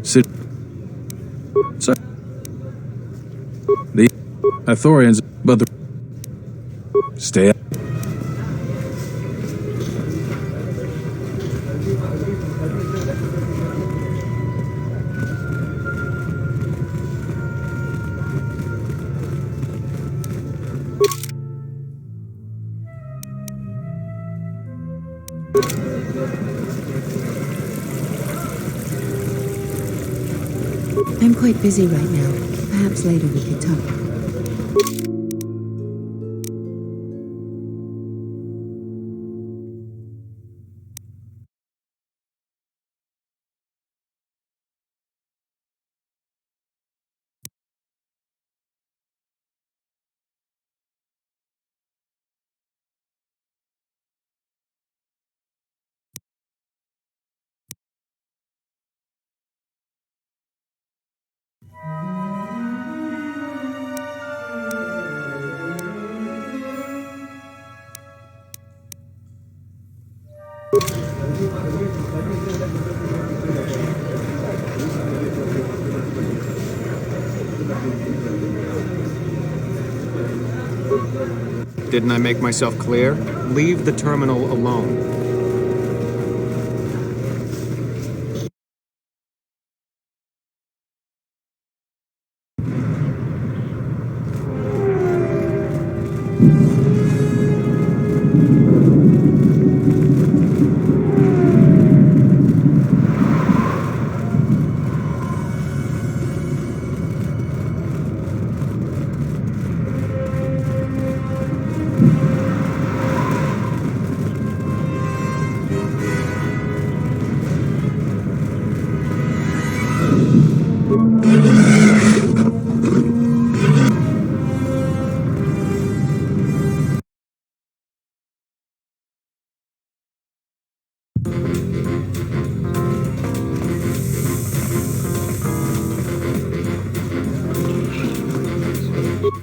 Sit. Sir. The Ithorians, but the... Stay up. I'm quite busy right now. Perhaps later we could talk. Didn't I make myself clear? Leave the terminal alone.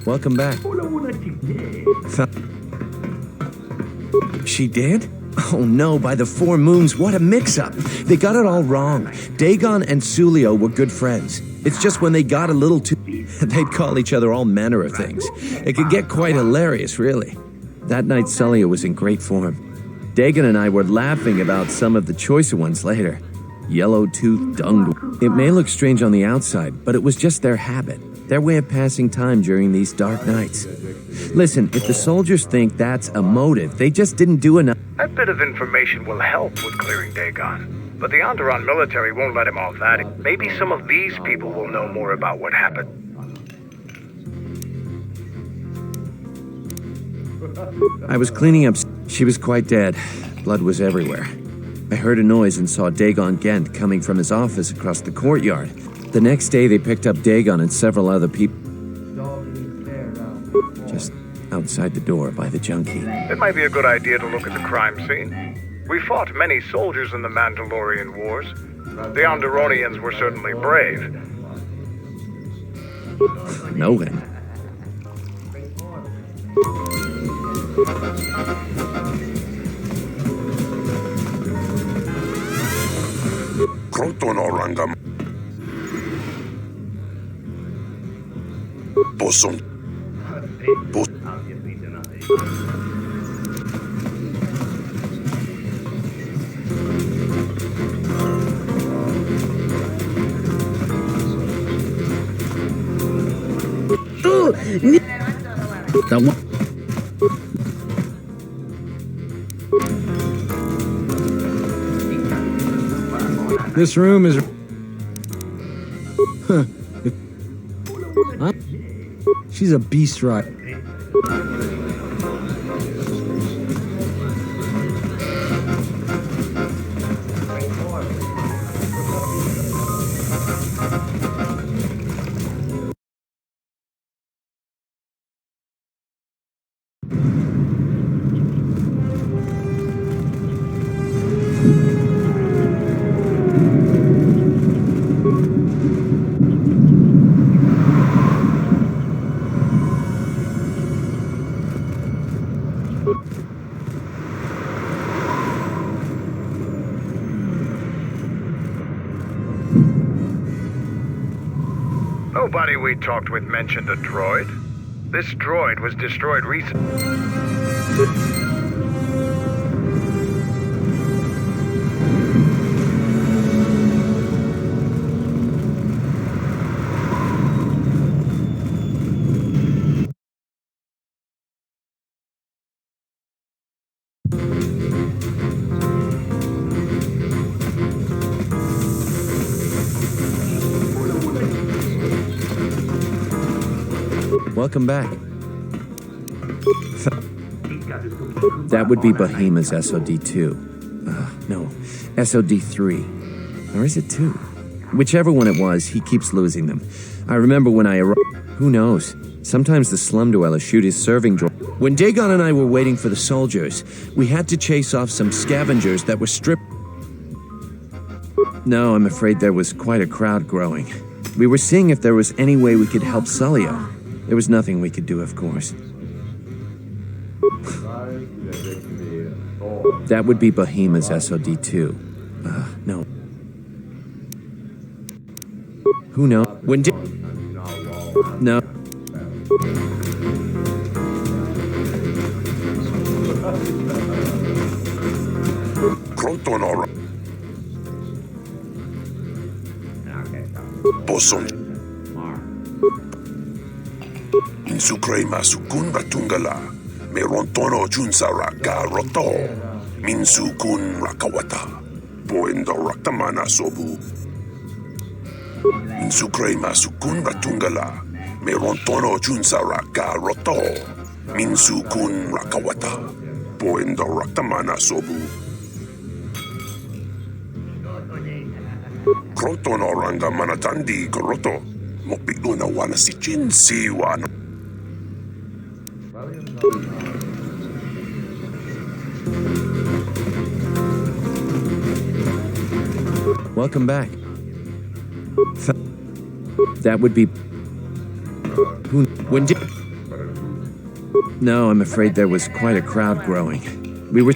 Welcome back. She did? Oh no, by the four moons, what a mix-up. They got it all wrong. Dagon and Sulio were good friends. It's just when they got a little too... they'd call each other all manner of things. It could get quite hilarious, really. That night, Sulio was in great form. Dagon and I were laughing about some of the choicer ones later. Yellow-toothed dung. It may look strange on the outside, but it was just their habit. Their way of passing time during these dark nights. Listen, if the soldiers think that's a motive, they just didn't do enough. That bit of information will help with clearing Dagon. But the Onderon military won't let him off that. Maybe some of these people will know more about what happened. I was cleaning up. She was quite dead. Blood was everywhere. I heard a noise and saw Dagon Gent coming from his office across the courtyard. The next day, they picked up Dagon and several other people. Just outside the door by the junkie. It might be a good idea to look at the crime scene. We fought many soldiers in the Mandalorian Wars. The Onderonians were certainly brave. No then. Krotonoranga. Bosom. This room is... Huh. She's a beast rider. Nobody we talked with mentioned a droid. This droid was destroyed recently. Welcome back. That would be Bahima's SOD-2. No, SOD-3. Or is it 2? Whichever one it was, he keeps losing them. I remember when I arrived... Who knows? Sometimes the slum dwellers shoot his serving droid. When Dagon and I were waiting for the soldiers, we had to chase off some scavengers that were stripped... No, I'm afraid there was quite a crowd growing. We were seeing if there was any way we could help Sulio. There was nothing we could do, of course. That would be Bahima's SOD-2. No. Who knows? When did... No. Krontonora. Bosom. Insukrema sukun ratungala. Merontono junsara garoto. Minsukun rakawata. Poendo raktamana sobu. Insukrema sukun ratungala. Merontono junsara garoto. Minsukun rakawata. Poendo raktamana sobu. Krontono ranga manatandi goroto. Mopiuna wana si jinsi wano. Welcome back. That would be... Who... When did... No, I'm afraid there was quite a crowd growing. We were...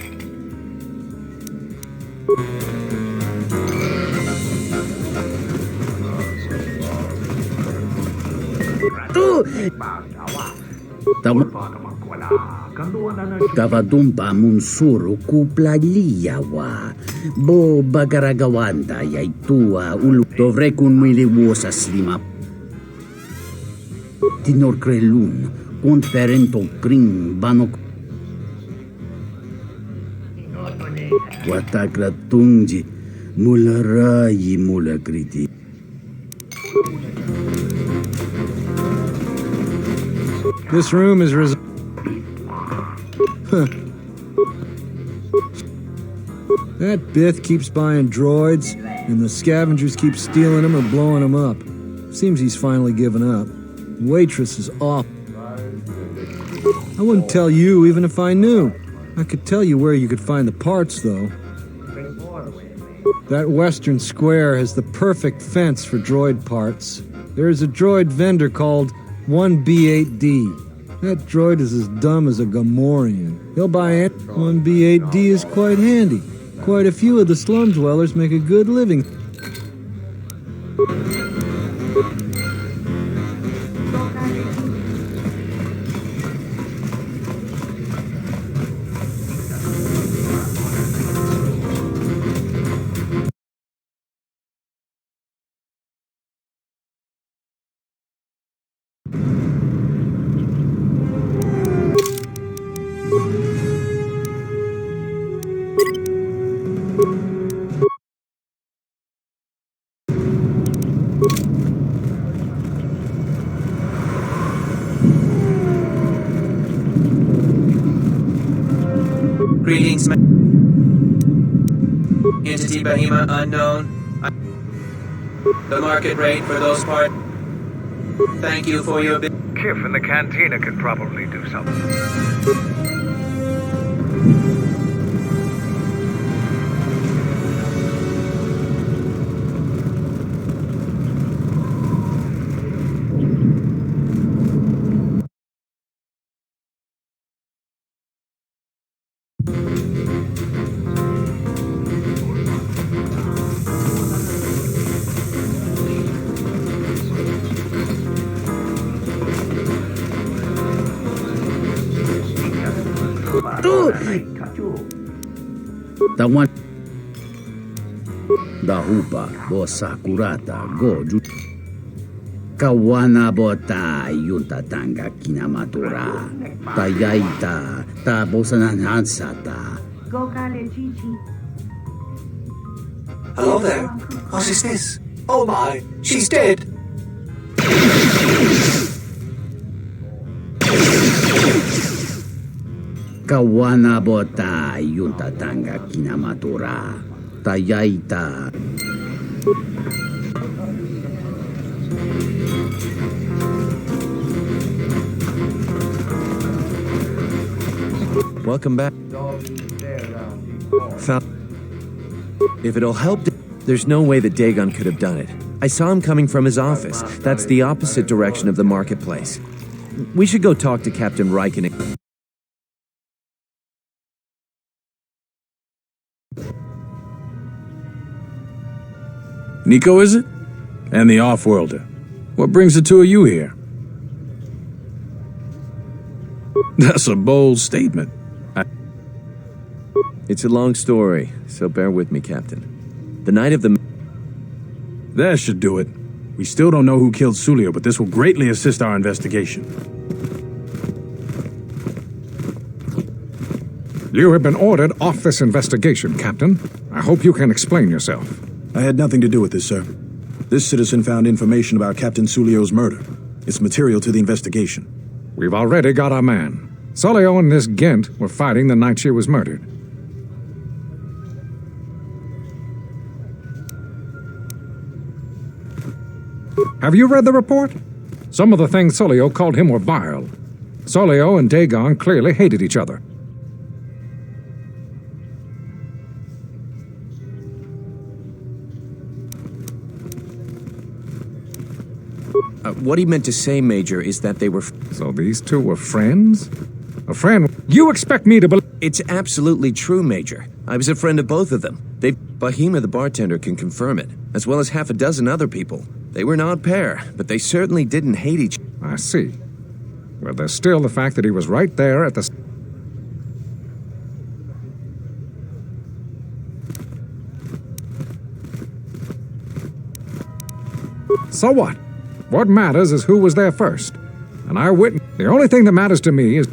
Tavadumpa munsuru kuplaliyawa. Bo bagaragawanda yaitua ulu dovrekun miliwosa slima. Tinor krelun conferento kring banok. Watakratunji mularayi mulakriti. This room is That Bith keeps buying droids, and the scavengers keep stealing them or blowing them up. Seems he's finally given up. Waitress is off. I wouldn't tell you even if I knew. I could tell you where you could find the parts, though. That western square has the perfect fence for droid parts. There is a droid vendor called 1B8D. That droid is as dumb as a Gamorrean. He'll buy it. 1B8D is quite handy. Quite a few of the slum dwellers make a good living. Greetings, Entity Behemoth unknown. The market rate for those parts. Thank you for your... Kif in the cantina could probably do something. The one Dahupa Bosakurata Goju Kawana Bota Yunta Tanga Kinamatura Tayaita Tabosanhansata. Hello there. What is this? Oh my, she's dead. Kawana Bota Yunta Tanga Kinamatura Tayaita. Welcome back. If it'll help, there's no way that Dagon could have done it. I saw him coming from his office. That's the opposite direction of the marketplace. We should go talk to Captain Reichen. Nico, is it? And the Off-Worlder. What brings the two of you here? That's a bold statement. It's a long story, so bear with me, Captain. The night of the... That should do it. We still don't know who killed Sulio, but this will greatly assist our investigation. You have been ordered off this investigation, Captain. I hope you can explain yourself. I had nothing to do with this, sir. This citizen found information about Captain Sulio's murder. It's material to the investigation. We've already got our man. Sulio and this Gent were fighting the night she was murdered. Have you read the report? Some of the things Sulio called him were vile. Sulio and Dagon clearly hated each other. What he meant to say, Major, is that they were... So these two were friends? A friend? You expect me to believe... It's absolutely true, Major. I was a friend of both of them. Behemoth, the bartender, can confirm it, as well as half a dozen other people. They were an odd pair, but they certainly didn't hate each other. I see. Well, there's still the fact that he was right there at the... So what? What matters is who was there first. And our witness... The only thing that matters to me is...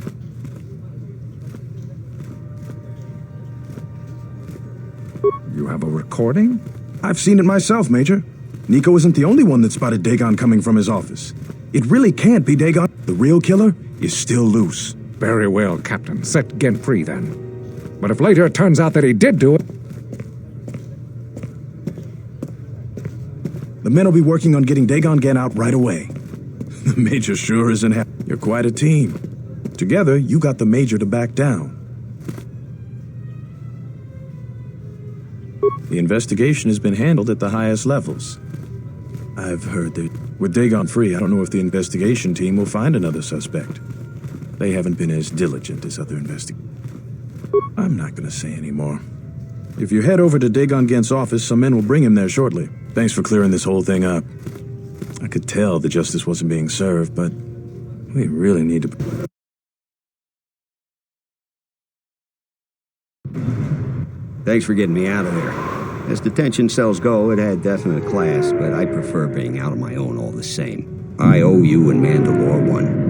You have a recording? I've seen it myself, Major. Nico isn't the only one that spotted Dagon coming from his office. It really can't be Dagon. The real killer is still loose. Very well, Captain. Set Gent free, then. But if later it turns out that he did do it... The men will be working on getting Dagon Gent out right away. The Major sure isn't happy. You're quite a team. Together, you got the Major to back down. The investigation has been handled at the highest levels. I've heard that with Dagon free, I don't know if the investigation team will find another suspect. They haven't been as diligent as other investigators. I'm not going to say any more. If you head over to Dagon Gent's office, some men will bring him there shortly. Thanks for clearing this whole thing up. I could tell the justice wasn't being served, but we really need to... Thanks for getting me out of there. As detention cells go, it had definite class, but I prefer being out on my own all the same. I owe you and Mandalore one.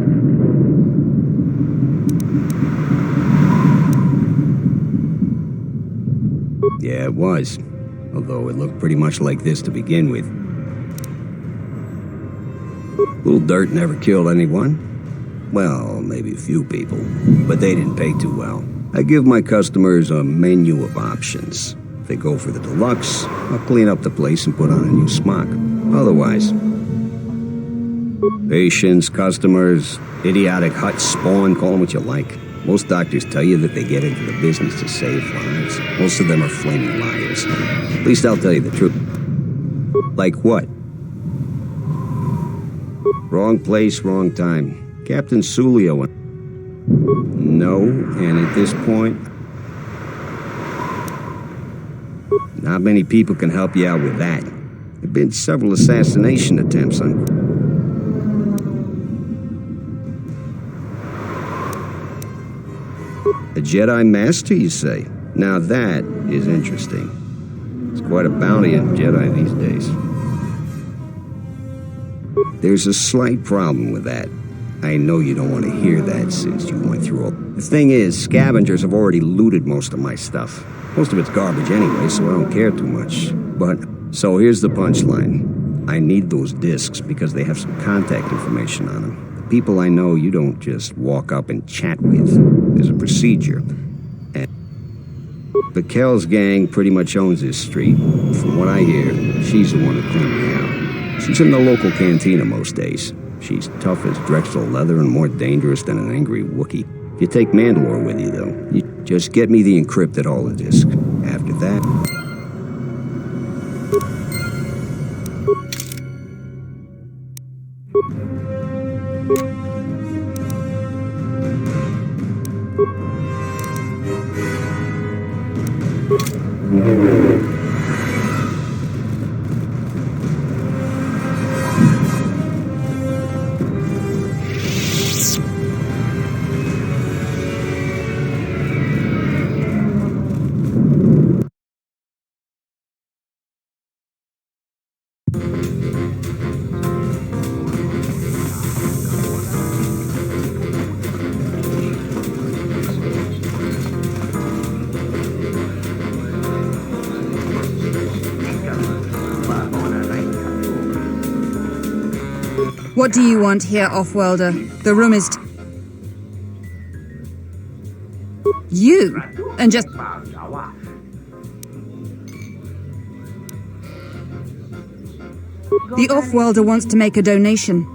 Yeah, it was. Although it looked pretty much like this to begin with. Little dirt never killed anyone. Well, maybe a few people, but they didn't pay too well. I give my customers a menu of options. If they go for the deluxe, I'll clean up the place and put on a new smock. Otherwise, patients, customers, idiotic hut spawn, call them what you like. Most doctors tell you that they get into the business to save lives. Most of them are flaming liars. At least I'll tell you the truth. Like what? Wrong place, wrong time. Captain Sulio. No, and at this point, not many people can help you out with that. There have been several assassination attempts on... A Jedi Master, you say? Now that is interesting. It's quite a bounty on Jedi these days. There's a slight problem with that. I know you don't want to hear that since you went through all... The thing is, scavengers have already looted most of my stuff. Most of it's garbage anyway, so I don't care too much. But, so here's the punchline. I need those discs because they have some contact information on them. The people I know you don't just walk up and chat with. There's a procedure. And the Kells gang pretty much owns this street. From what I hear, she's the one who cleaned me out. She's in the local cantina most days. She's tough as Drexel leather and more dangerous than an angry Wookiee. If you take Mandalore with you, though, you just get me the encrypted holodisc. After that... What do you want here, Off-Worlder? The room is... You? And just... The Off-Worlder wants to make a donation.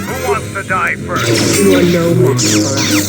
Who wants to die first? You are no match for us.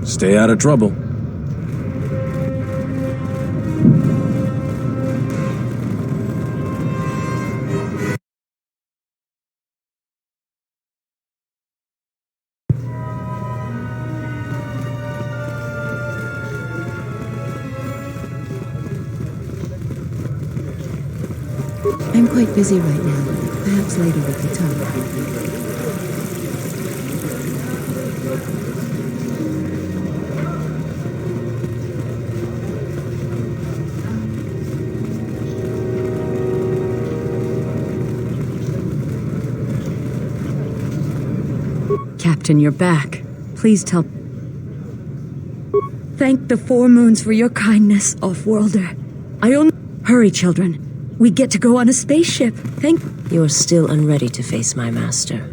Stay out of trouble. I'm quite busy right now. Perhaps later we could talk. Captain, you're back. Please tell... Thank the Four Moons for your kindness, Off-Worlder. I only... Hurry, children. We get to go on a spaceship. Thank... You're still unready to face my master.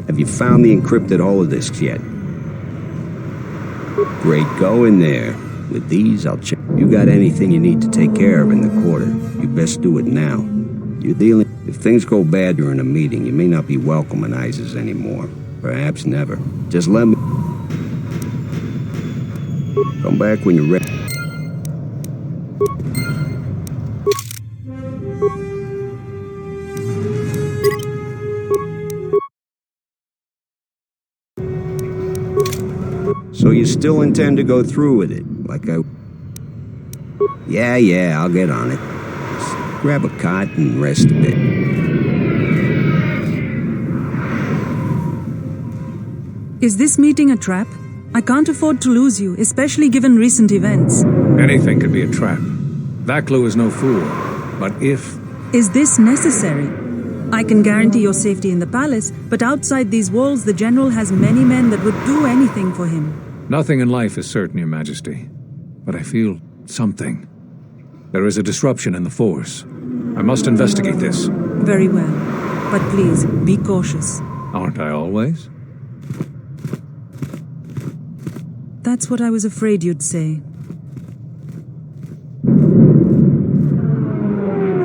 Have you found the encrypted holodisks yet? Great going there. With these, I'll check. You got anything you need to take care of in the quarter, you best do it now. You're dealing... If things go bad during a meeting, you may not be welcome in ISIS anymore. Perhaps never. Just let me... Come back when you're ready. So you still intend to go through with it, like I... Yeah, I'll get on it. Just grab a cot and rest a bit. Is this meeting a trap? I can't afford to lose you, especially given recent events. Anything could be a trap. Vaklu is no fool. But if... Is this necessary? I can guarantee your safety in the palace, but outside these walls the general has many men that would do anything for him. Nothing in life is certain, Your Majesty. But I feel something. There is a disruption in the Force. I must investigate this. Very well. But please, be cautious. Aren't I always? That's what I was afraid you'd say.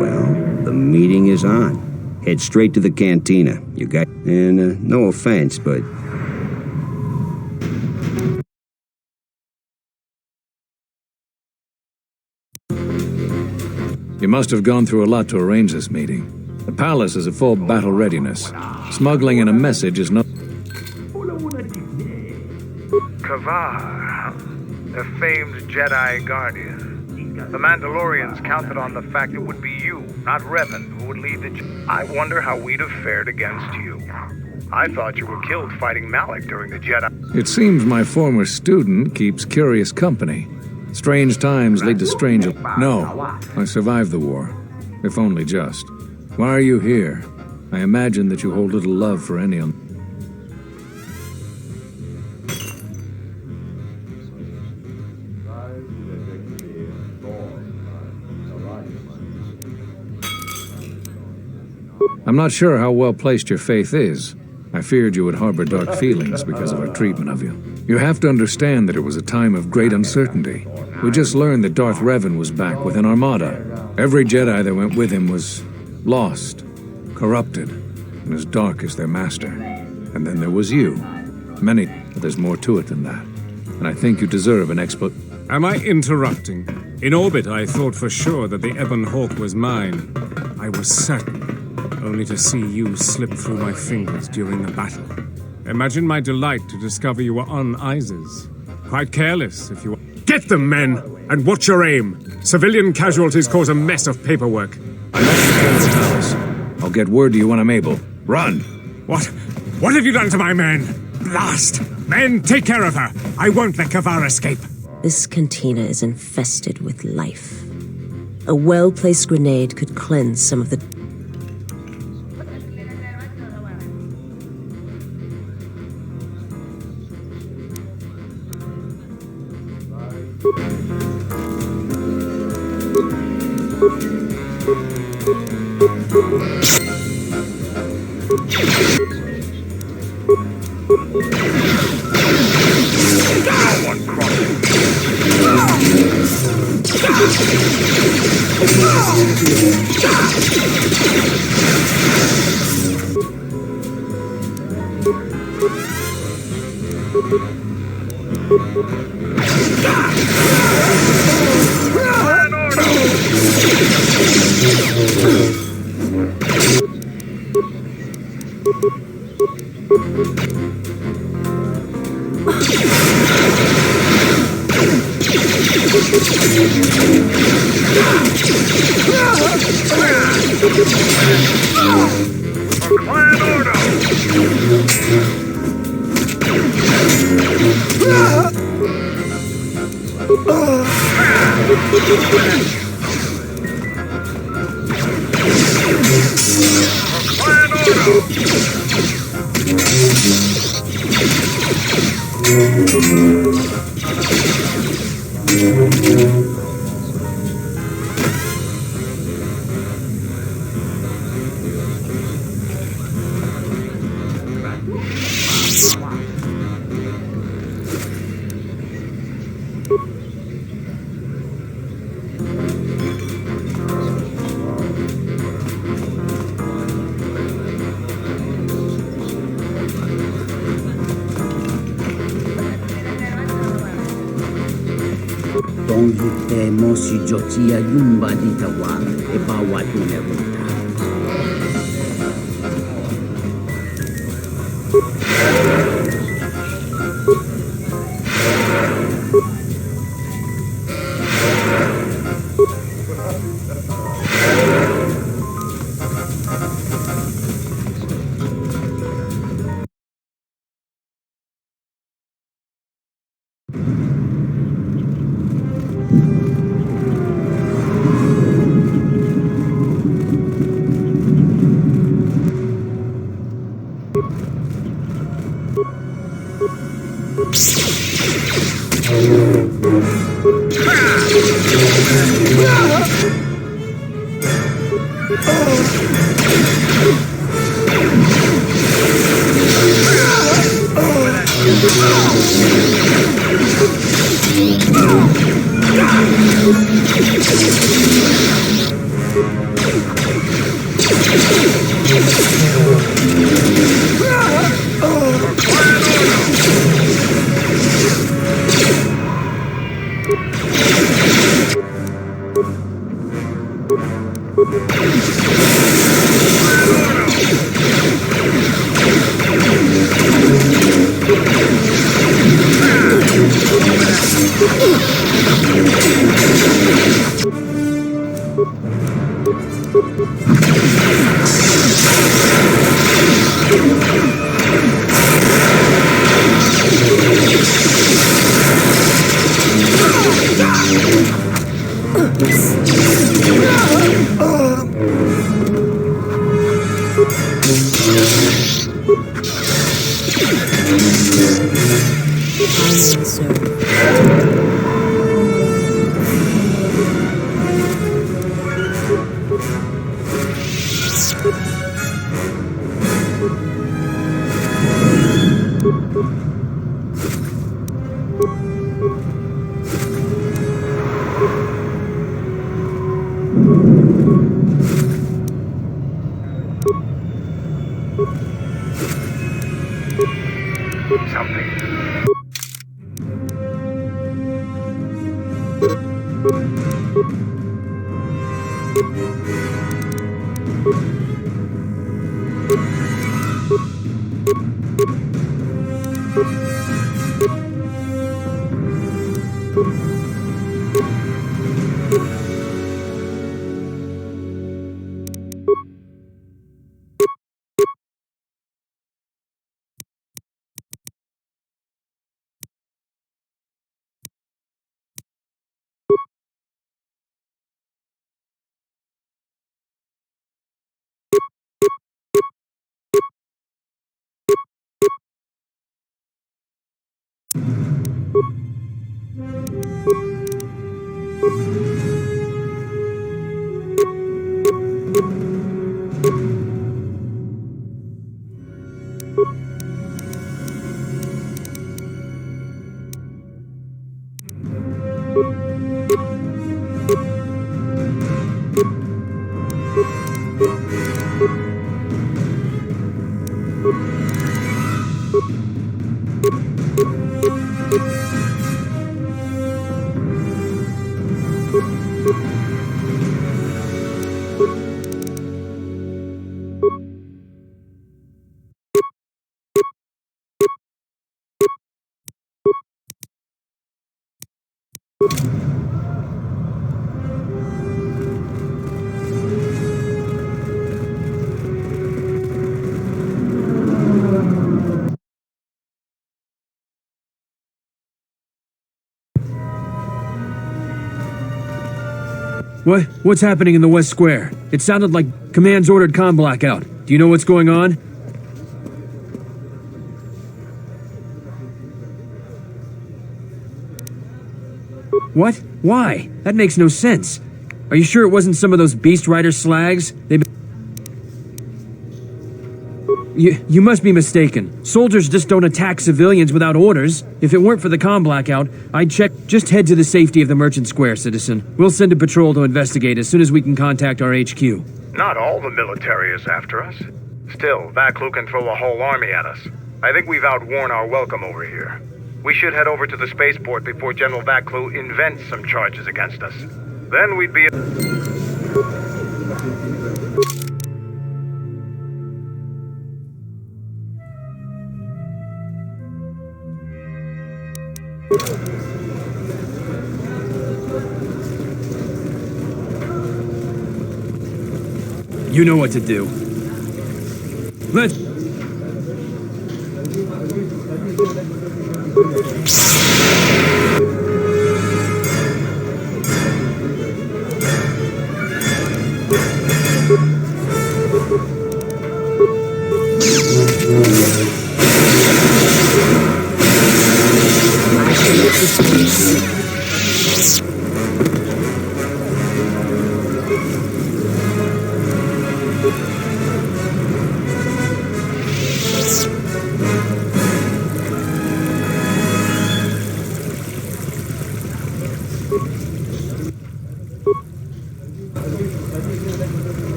Well, the meeting is on. Head straight to the cantina. You got... And, no offense, but... You must have gone through a lot to arrange this meeting. The palace is at full battle readiness. Smuggling in a message is not... Kavar, the famed Jedi Guardian. The Mandalorians counted on the fact it would be you, not Revan, who would lead the... I wonder how we'd have fared against you. I thought you were killed fighting Malik during the Jedi... It seems my former student keeps curious company. Strange times lead to strange... No, I survived the war. If only just. Why are you here? I imagine that you hold little love for any of them. I'm not sure how well placed your faith is. I feared you would harbor dark feelings because of our treatment of you. You have to understand that it was a time of great uncertainty. We just learned that Darth Revan was back with an armada. Every Jedi that went with him was lost, corrupted, and as dark as their master. And then there was you. Many, but there's more to it than that. And I think you deserve an Am I interrupting? In orbit, I thought for sure that the Ebon Hawk was mine. I was certain, only to see you slip through my fingers during the battle. Imagine my delight to discover you were on Isis. Quite careless, if you were. Get them, men! And watch your aim! Civilian casualties cause a mess of paperwork. I'm at the palace. I'll get word to you when I'm able. Run! What? What have you done to my men? Blast! Men, take care of her! I won't let Kavar escape! This cantina is infested with life. A well-placed grenade could cleanse some of the... Tongite mosi jotia yumba ditawa e bawat meruta. What's happening in the West Square? It sounded like Command's ordered comm blackout. Do you know what's going on? What? Why? That makes no sense. Are you sure it wasn't some of those Beast Rider slags? You must be mistaken. Soldiers just don't attack civilians without orders. If it weren't for the comm blackout, I'd check. Just head to the safety of the Merchant Square, citizen. We'll send a patrol to investigate as soon as we can contact our HQ. Not all the military is after us. Still, Vaklu can throw a whole army at us. I think we've outworn our welcome over here. We should head over to the spaceport before General Vaklu invents some charges against us. Then we'd be... You know what to do. Let's...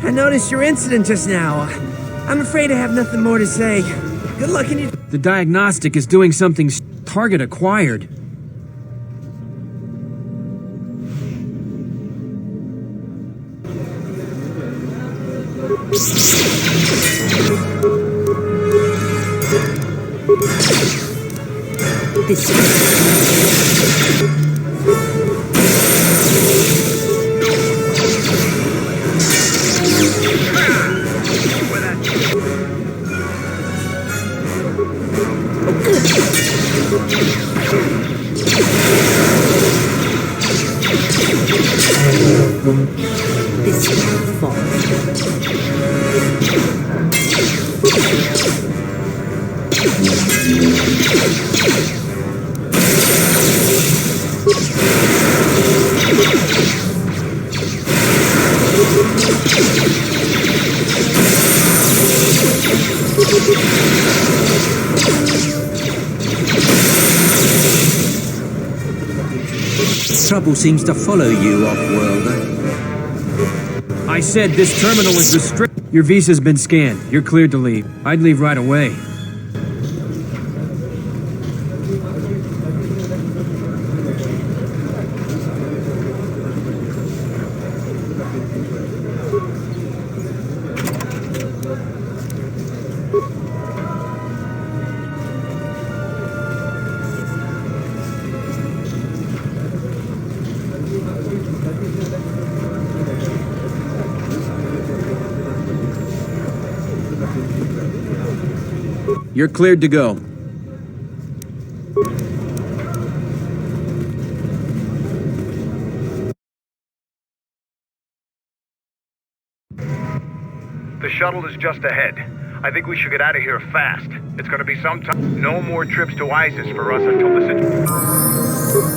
I noticed your incident just now. I'm afraid I have nothing more to say. Good luck in your... The diagnostic is doing something target acquired. Trouble seems to follow you, off-worlder. I said this terminal is restricted. Your visa's been scanned. You're cleared to leave. I'd leave right away. You're cleared to go. The shuttle is just ahead. I think we should get out of here fast. It's gonna be some time. No more trips to ISIS for us until the situation...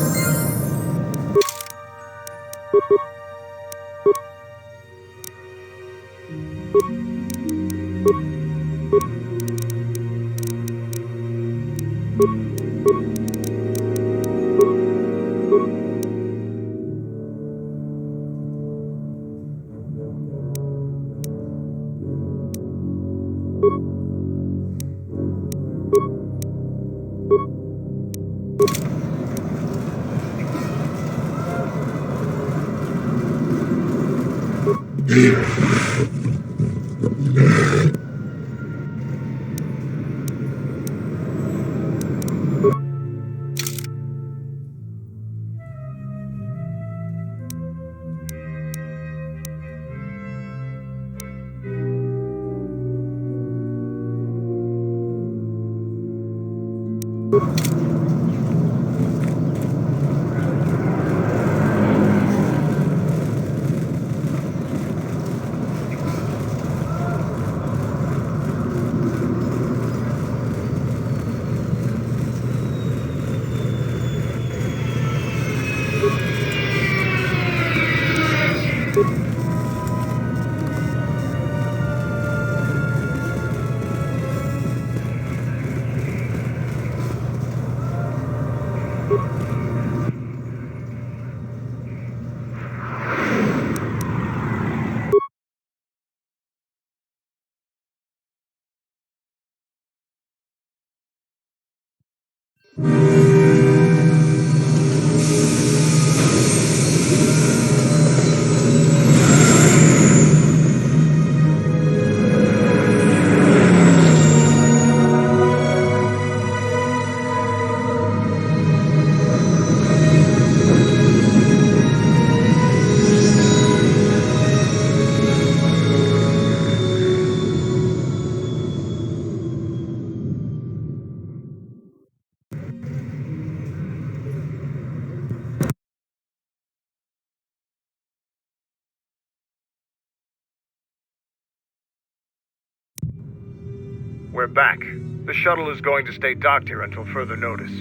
We're back. The shuttle is going to stay docked here until further notice.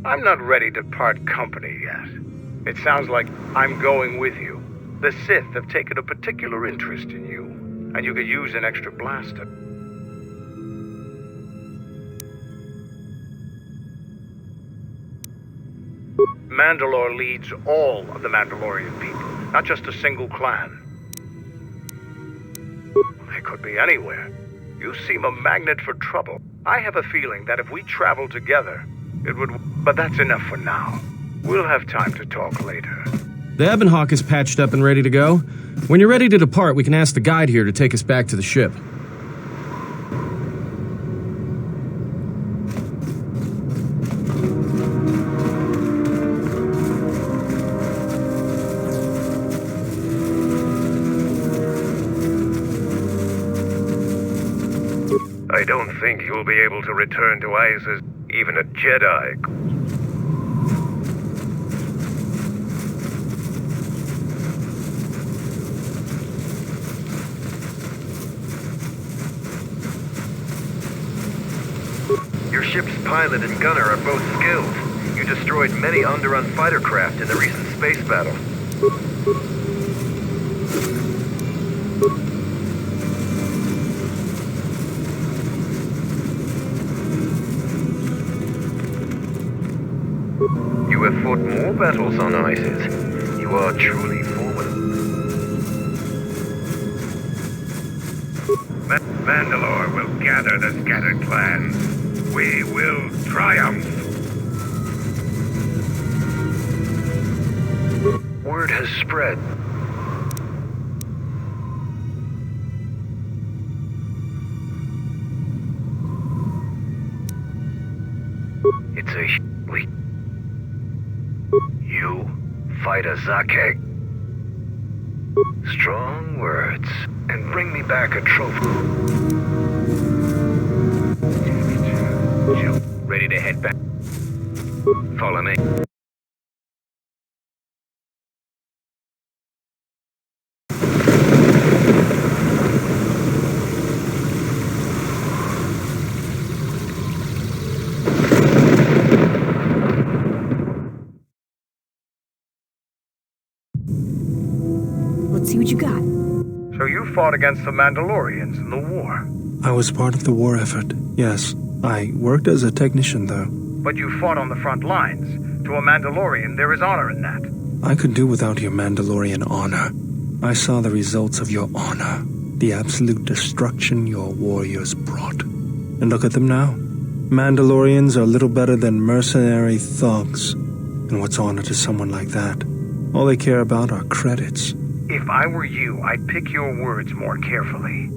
I'm not ready to part company yet. It sounds like I'm going with you. The Sith have taken a particular interest in you, and you could use an extra blaster. Mandalore leads all of the Mandalorian people, not just a single clan. They could be anywhere. You seem a magnet for trouble. I have a feeling that if we travel together, it would... But that's enough for now. We'll have time to talk later. The Ebonhawk is patched up and ready to go. When you're ready to depart, we can ask the guide here to take us back to the ship. I don't think you'll be able to return to ice as even a Jedi. Your ship's pilot and gunner are both skilled. You destroyed many underrun fighter craft in the recent space battle. You have fought more battles on Isis. You are truly formidable. Mandalore will gather the scattered clans. We will triumph. Word has spread. It's a leak. You fight a Zakek. Strong words. And bring me back a trophy. Ready to head back? Follow me. Let's see what you got. So you fought against the Mandalorians in the war? I was part of the war effort, yes. I worked as a technician, though. But you fought on the front lines. To a Mandalorian, there is honor in that. I could do without your Mandalorian honor. I saw the results of your honor, the absolute destruction your warriors brought. And look at them now. Mandalorians are little better than mercenary thugs. And what's honor to someone like that? All they care about are credits. If I were you, I'd pick your words more carefully.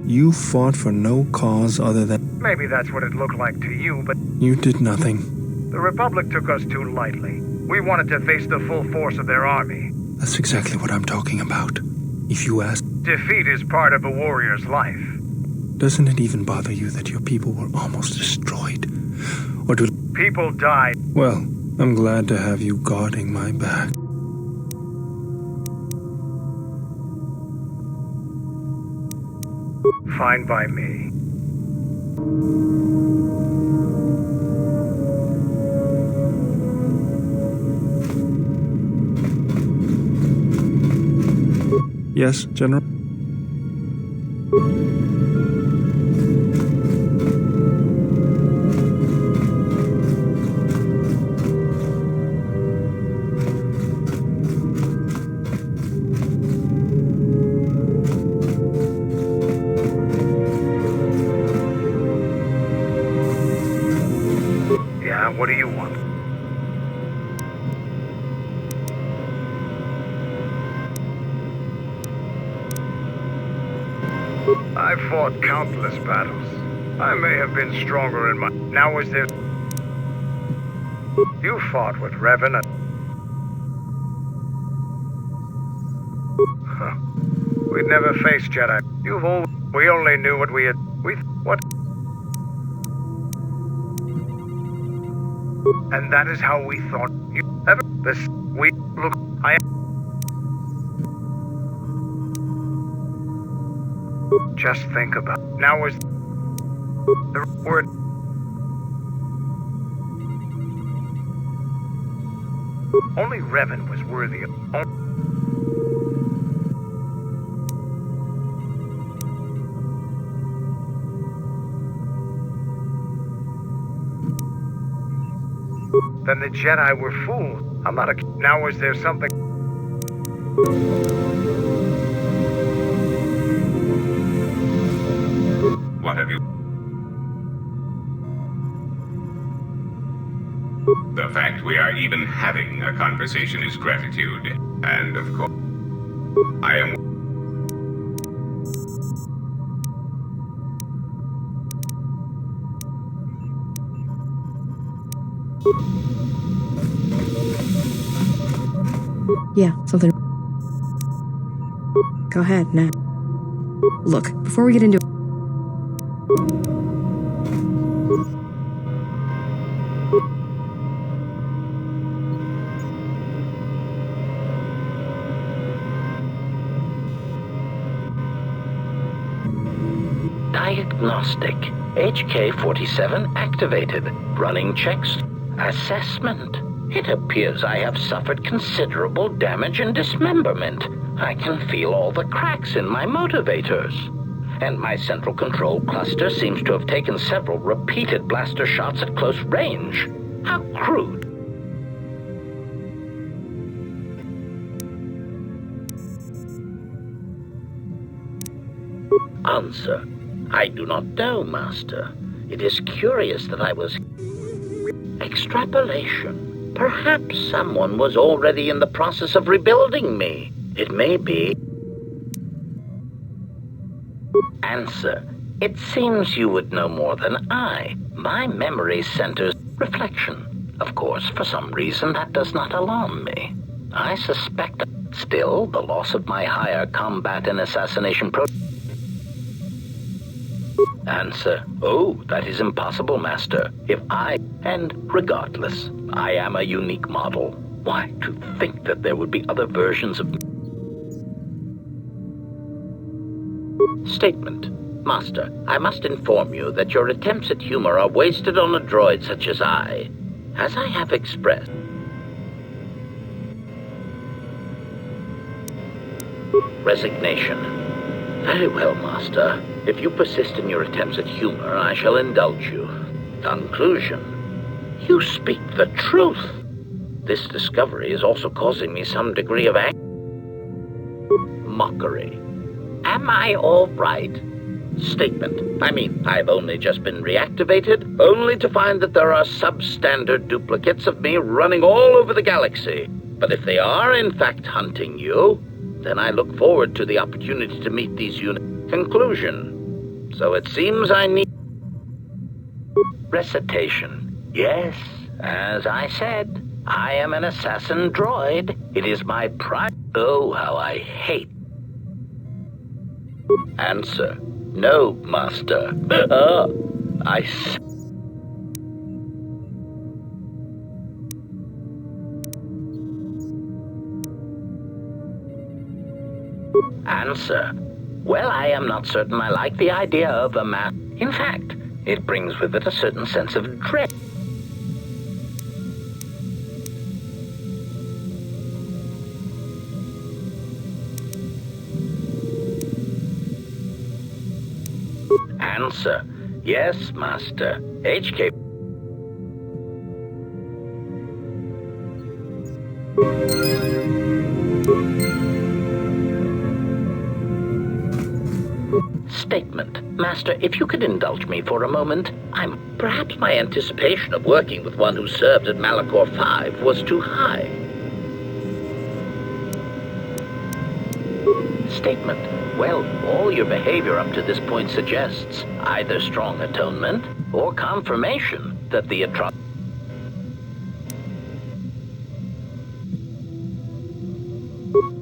You fought for no cause other than... Maybe that's what it looked like to you, but... You did nothing. The Republic took us too lightly. We wanted to face the full force of their army. That's exactly what I'm talking about. If you ask... Defeat is part of a warrior's life. Doesn't it even bother you that your people were almost destroyed? Or do... People died. Well, I'm glad to have you guarding my back. Fine by me. Yes, General? Yeah, what do you want? I fought countless battles. I may have been stronger in my... Now is there... You fought with Revan and... Huh. We'd never faced Jedi. You've all... We only knew what we had... What? And that is how we thought you... Ever... This... We... Look... I... Just think about... Now is... The word... Only Revan was worthy of... Then the Jedi were fools. I'm not a... Now is there something... What have you... The fact we are even having a conversation is gratitude. And of course, I am... Yeah, something... Go ahead, now. Look, before we get into... Diagnostic. HK-47 activated. Running checks. Assessment. It appears I have suffered considerable damage and dismemberment. I can feel all the cracks in my motivators. And my central control cluster seems to have taken several repeated blaster shots at close range. How crude. Answer. I do not know, Master. It is curious that I was... Extrapolation. Perhaps someone was already in the process of rebuilding me. It may be... Answer. It seems you would know more than I. My memory centers reflection. Of course, for some reason, that does not alarm me. I suspect... Still, the loss of my higher combat and assassination Answer. Oh, that is impossible, Master. If I... And regardless, I am a unique model. Why, to think that there would be other versions of... Statement. Master, I must inform you that your attempts at humor are wasted on a droid such as I. As I have expressed... Resignation. Very well, Master. If you persist in your attempts at humor, I shall indulge you. Conclusion. You speak the truth. This discovery is also causing me some degree of mockery. Am I all right? Statement. I mean, I've only just been reactivated, only to find that there are substandard duplicates of me running all over the galaxy. But if they are in fact hunting you, then I look forward to the opportunity to meet these units. Conclusion. So it seems I need... Recitation. Yes, as I said, I am an assassin droid. It is my pride. Oh, how I hate... Answer. No, Master. Answer. Well, I am not certain I like the idea of a man. In fact, it brings with it a certain sense of dread. Answer. Yes, Master. HK. Statement. Master, if you could indulge me for a moment, perhaps my anticipation of working with one who served at Malachor 5 was too high. Statement. Well, all your behavior up to this point suggests either strong atonement or confirmation that the atrocity...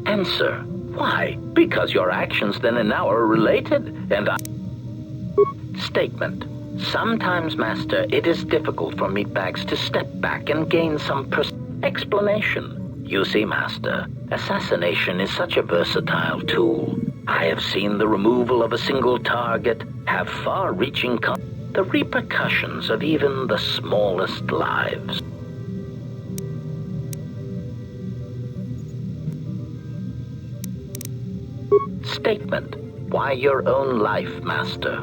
Answer. Why? Because your actions then and now are related, and I... Statement. Sometimes, Master, it is difficult for meatbags to step back and gain some explanation. You see, Master, assassination is such a versatile tool. I have seen the removal of a single target have far-reaching the repercussions of even the smallest lives. Statement. Why your own life, Master?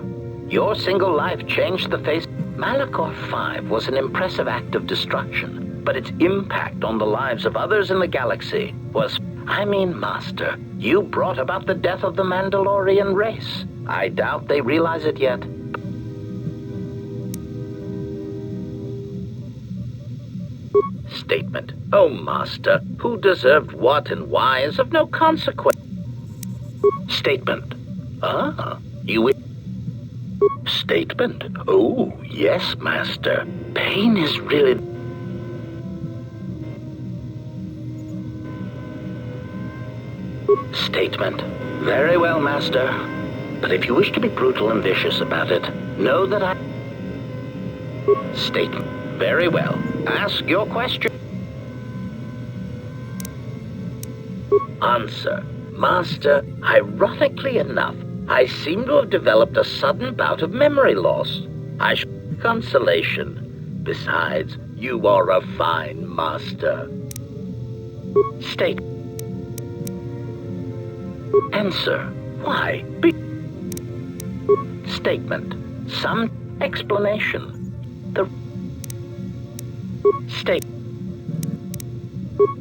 Your single life changed the face. Malachor 5 was an impressive act of destruction, but its impact on the lives of others in the galaxy was... I mean, Master, you brought about the death of the Mandalorian race. I doubt they realize it yet. Statement. Oh, Master, who deserved what and why is of no consequence. Statement. You... Statement. Oh, yes, Master. Pain is really... Statement. Very well, Master. But if you wish to be brutal and vicious about it, know that I... Statement. Very well. Ask your question. Answer. Master, ironically enough, I seem to have developed a sudden bout of memory loss. Consolation. Besides, You are a fine master. State. Answer. Why? Statement. Some explanation. The state.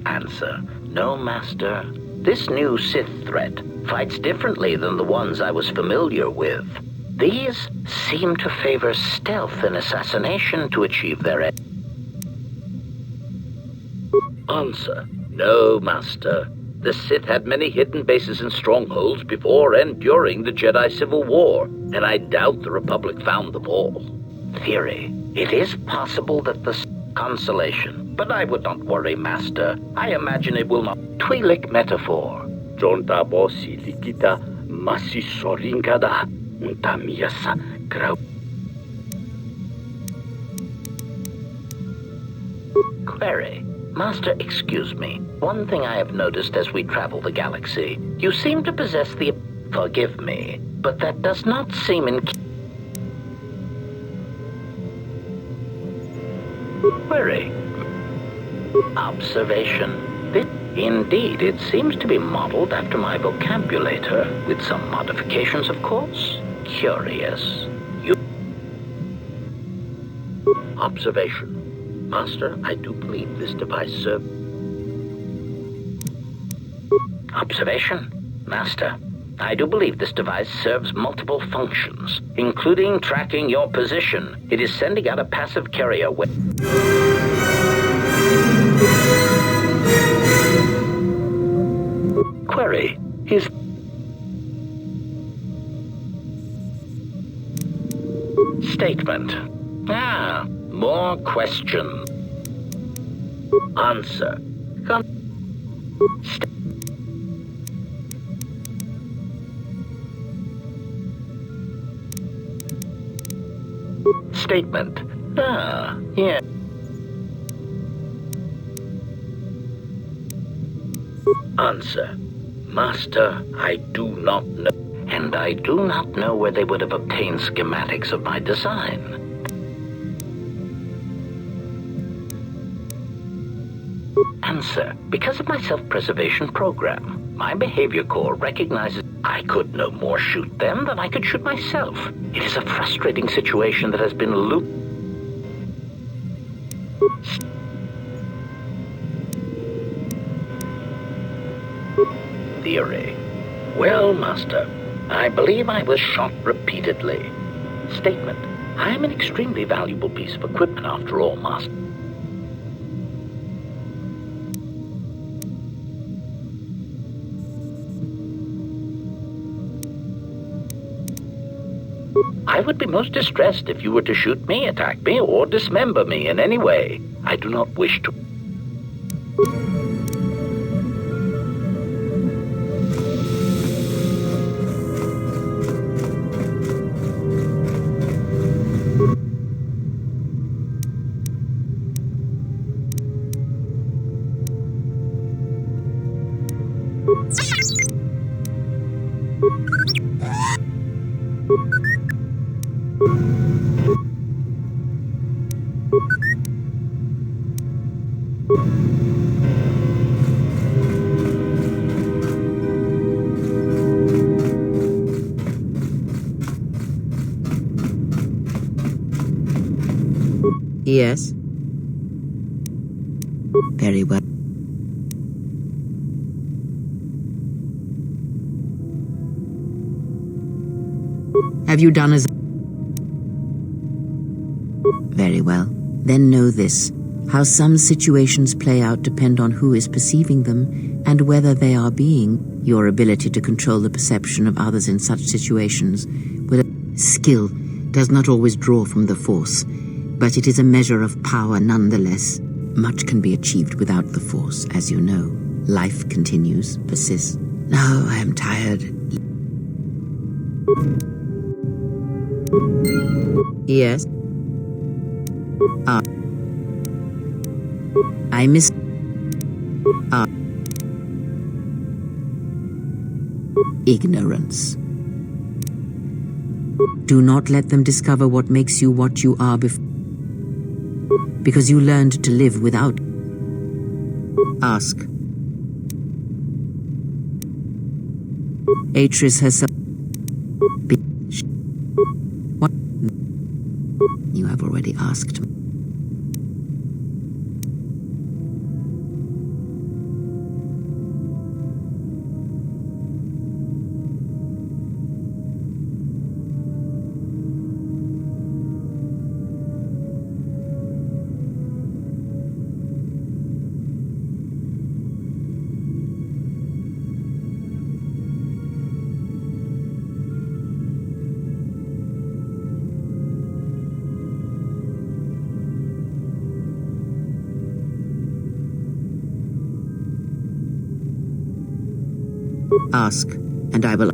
Answer. No, Master. This new Sith threat fights differently than the ones I was familiar with. These seem to favor stealth and assassination to achieve their end. Answer. No, Master. The Sith had many hidden bases and strongholds before and during the Jedi Civil War, and I doubt the Republic found them all. Theory. It is possible that the consolation, but I would not worry, Master. I imagine it will not. Twi'lek metaphor. Jonta bosi likita masisoringada untamiasa grau. Query. Master, excuse me. One thing I have noticed as we travel the galaxy, you seem to possess the... Forgive me, but that does not seem in... Query. Observation. Indeed, it seems to be modeled after my vocabulator, with some modifications, of course. Curious. You... Observation. Master, I do believe this device serves... Observation. Master, I do believe this device serves multiple functions, including tracking your position. It is sending out a passive carrier with... Query. His... Statement. More question. Answer. Statement. Yeah. Answer. Master, I do not know. And I do not know where they would have obtained schematics of my design. Answer. Because of my self-preservation program, my behavior core recognizes I could no more shoot them than I could shoot myself. It is a frustrating situation that has been looped. Theory. Well, Master, I believe I was shot repeatedly. Statement. I am an extremely valuable piece of equipment after all, Master. I would be most distressed if you were to shoot me, attack me, or dismember me in any way. I do not wish to... Yes. Very well. Have you done as... Very well. Then know this. How some situations play out depend on who is perceiving them and whether they are being. Your ability to control the perception of others in such situations with a skill does not always draw from the Force, but it is a measure of power nonetheless. Much can be achieved without the Force, as you know. Life continues, persists. Now I am tired. Yes. I miss... Ignorance. Do not let them discover what makes you what you are before... because you learned to live without. Ask. Atris herself. What? You have already asked. Ask, and I will.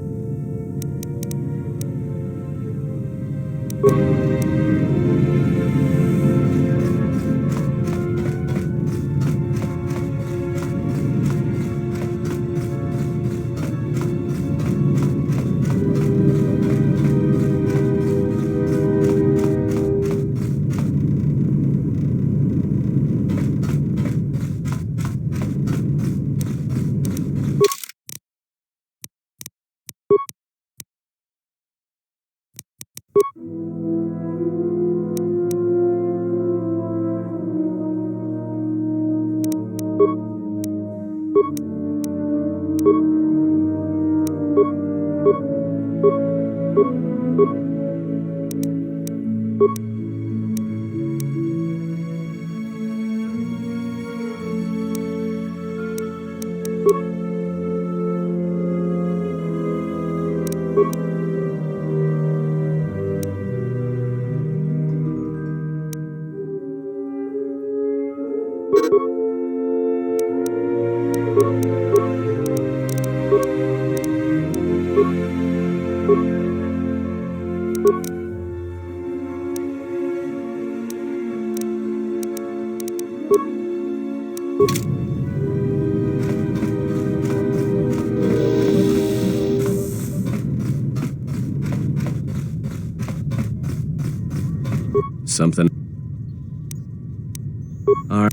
Something. All right.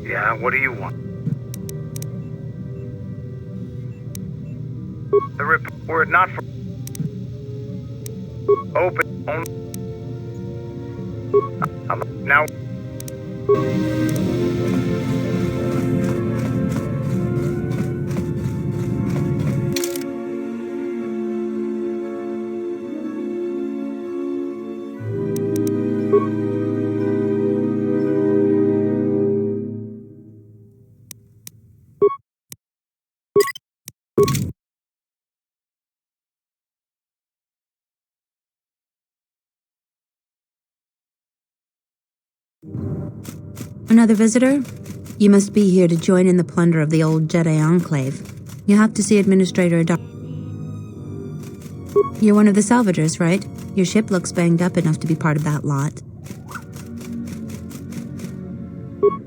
Yeah, what do you want? The were it not for open only now. Another visitor? You must be here to join in the plunder of the old Jedi Enclave. You have to see Administrator You're one of the salvagers, right? Your ship looks banged up enough to be part of that lot.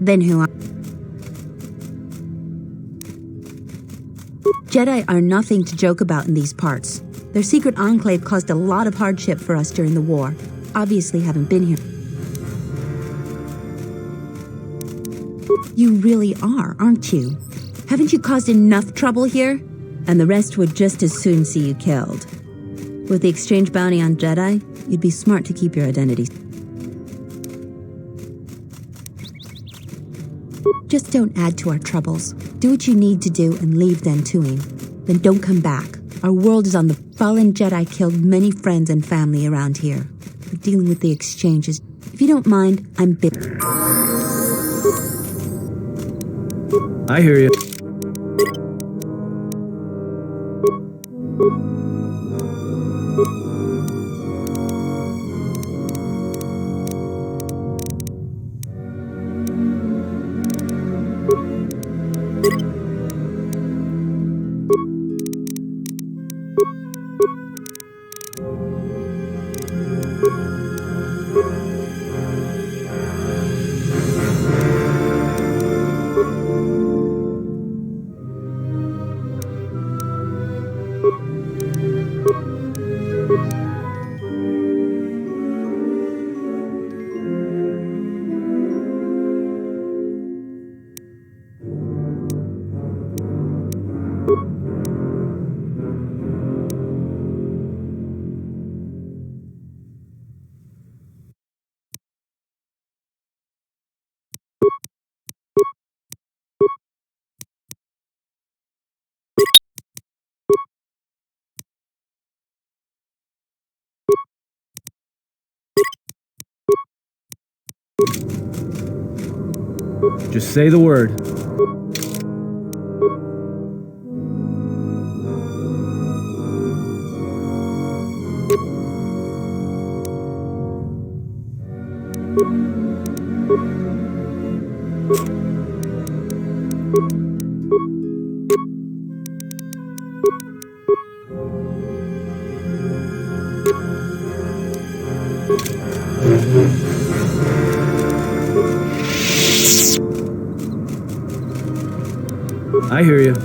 Then who are... Jedi are nothing to joke about in these parts. Their secret enclave caused a lot of hardship for us during the war. Obviously haven't been here. You really are, aren't you? Haven't you caused enough trouble here? And the rest would just as soon see you killed. With the exchange bounty on Jedi, you'd be smart to keep your identity. Just don't add to our troubles. Do what you need to do and leave them to him. Then don't come back. Our world is on the fallen Jedi killed many friends and family around here. We're dealing with the exchanges. If you don't mind, I'm bit. I hear you. Just say the word. I hear you.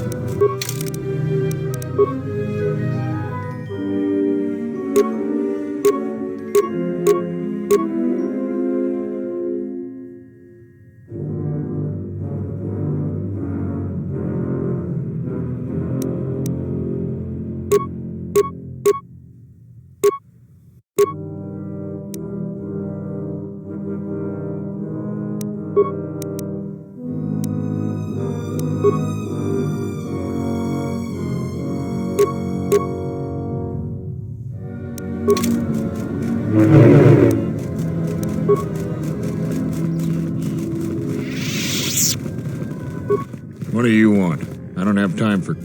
What do you want? I don't have time for...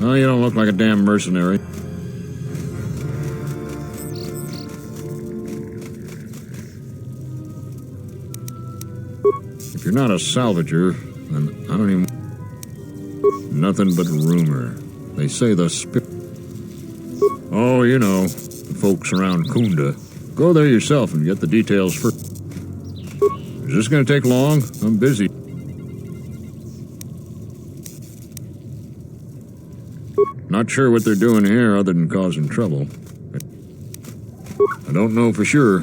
Oh, you don't look like a damn mercenary. If you're not a salvager, then I don't even... Nothing but rumor. They say the spirit... Oh, you know, the folks around Kunda. Go there yourself and get the details first. Is this gonna take long? I'm busy. Not sure what they're doing here other than causing trouble. I don't know for sure.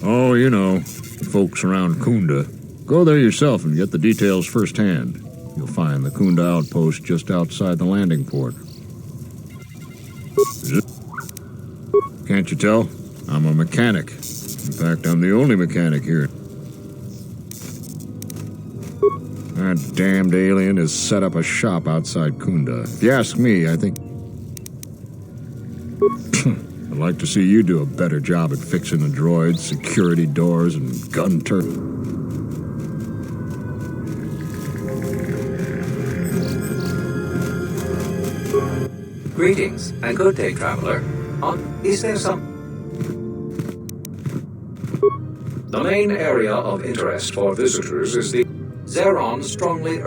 Oh, you know, the folks around Kunda. Go there yourself and get the details firsthand. You'll find the Kunda outpost just outside the landing port. Can't you tell? I'm a mechanic. In fact, I'm the only mechanic here. That damned alien has set up a shop outside Kunda. If you ask me, I think... I'd like to see you do a better job at fixing the droids, security doors, and gun turrets. Greetings, and good day, traveler. Is there some... The main area of interest for visitors is the Zeron strongly...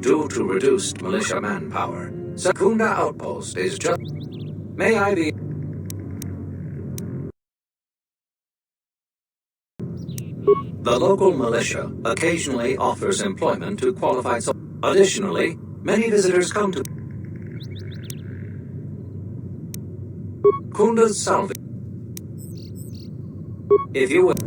Due to reduced militia manpower, Sakunda Outpost is just... May I be... The The local militia occasionally offers employment to qualified soldiers. Additionally, many visitors come to Kunda's salvage. If you will.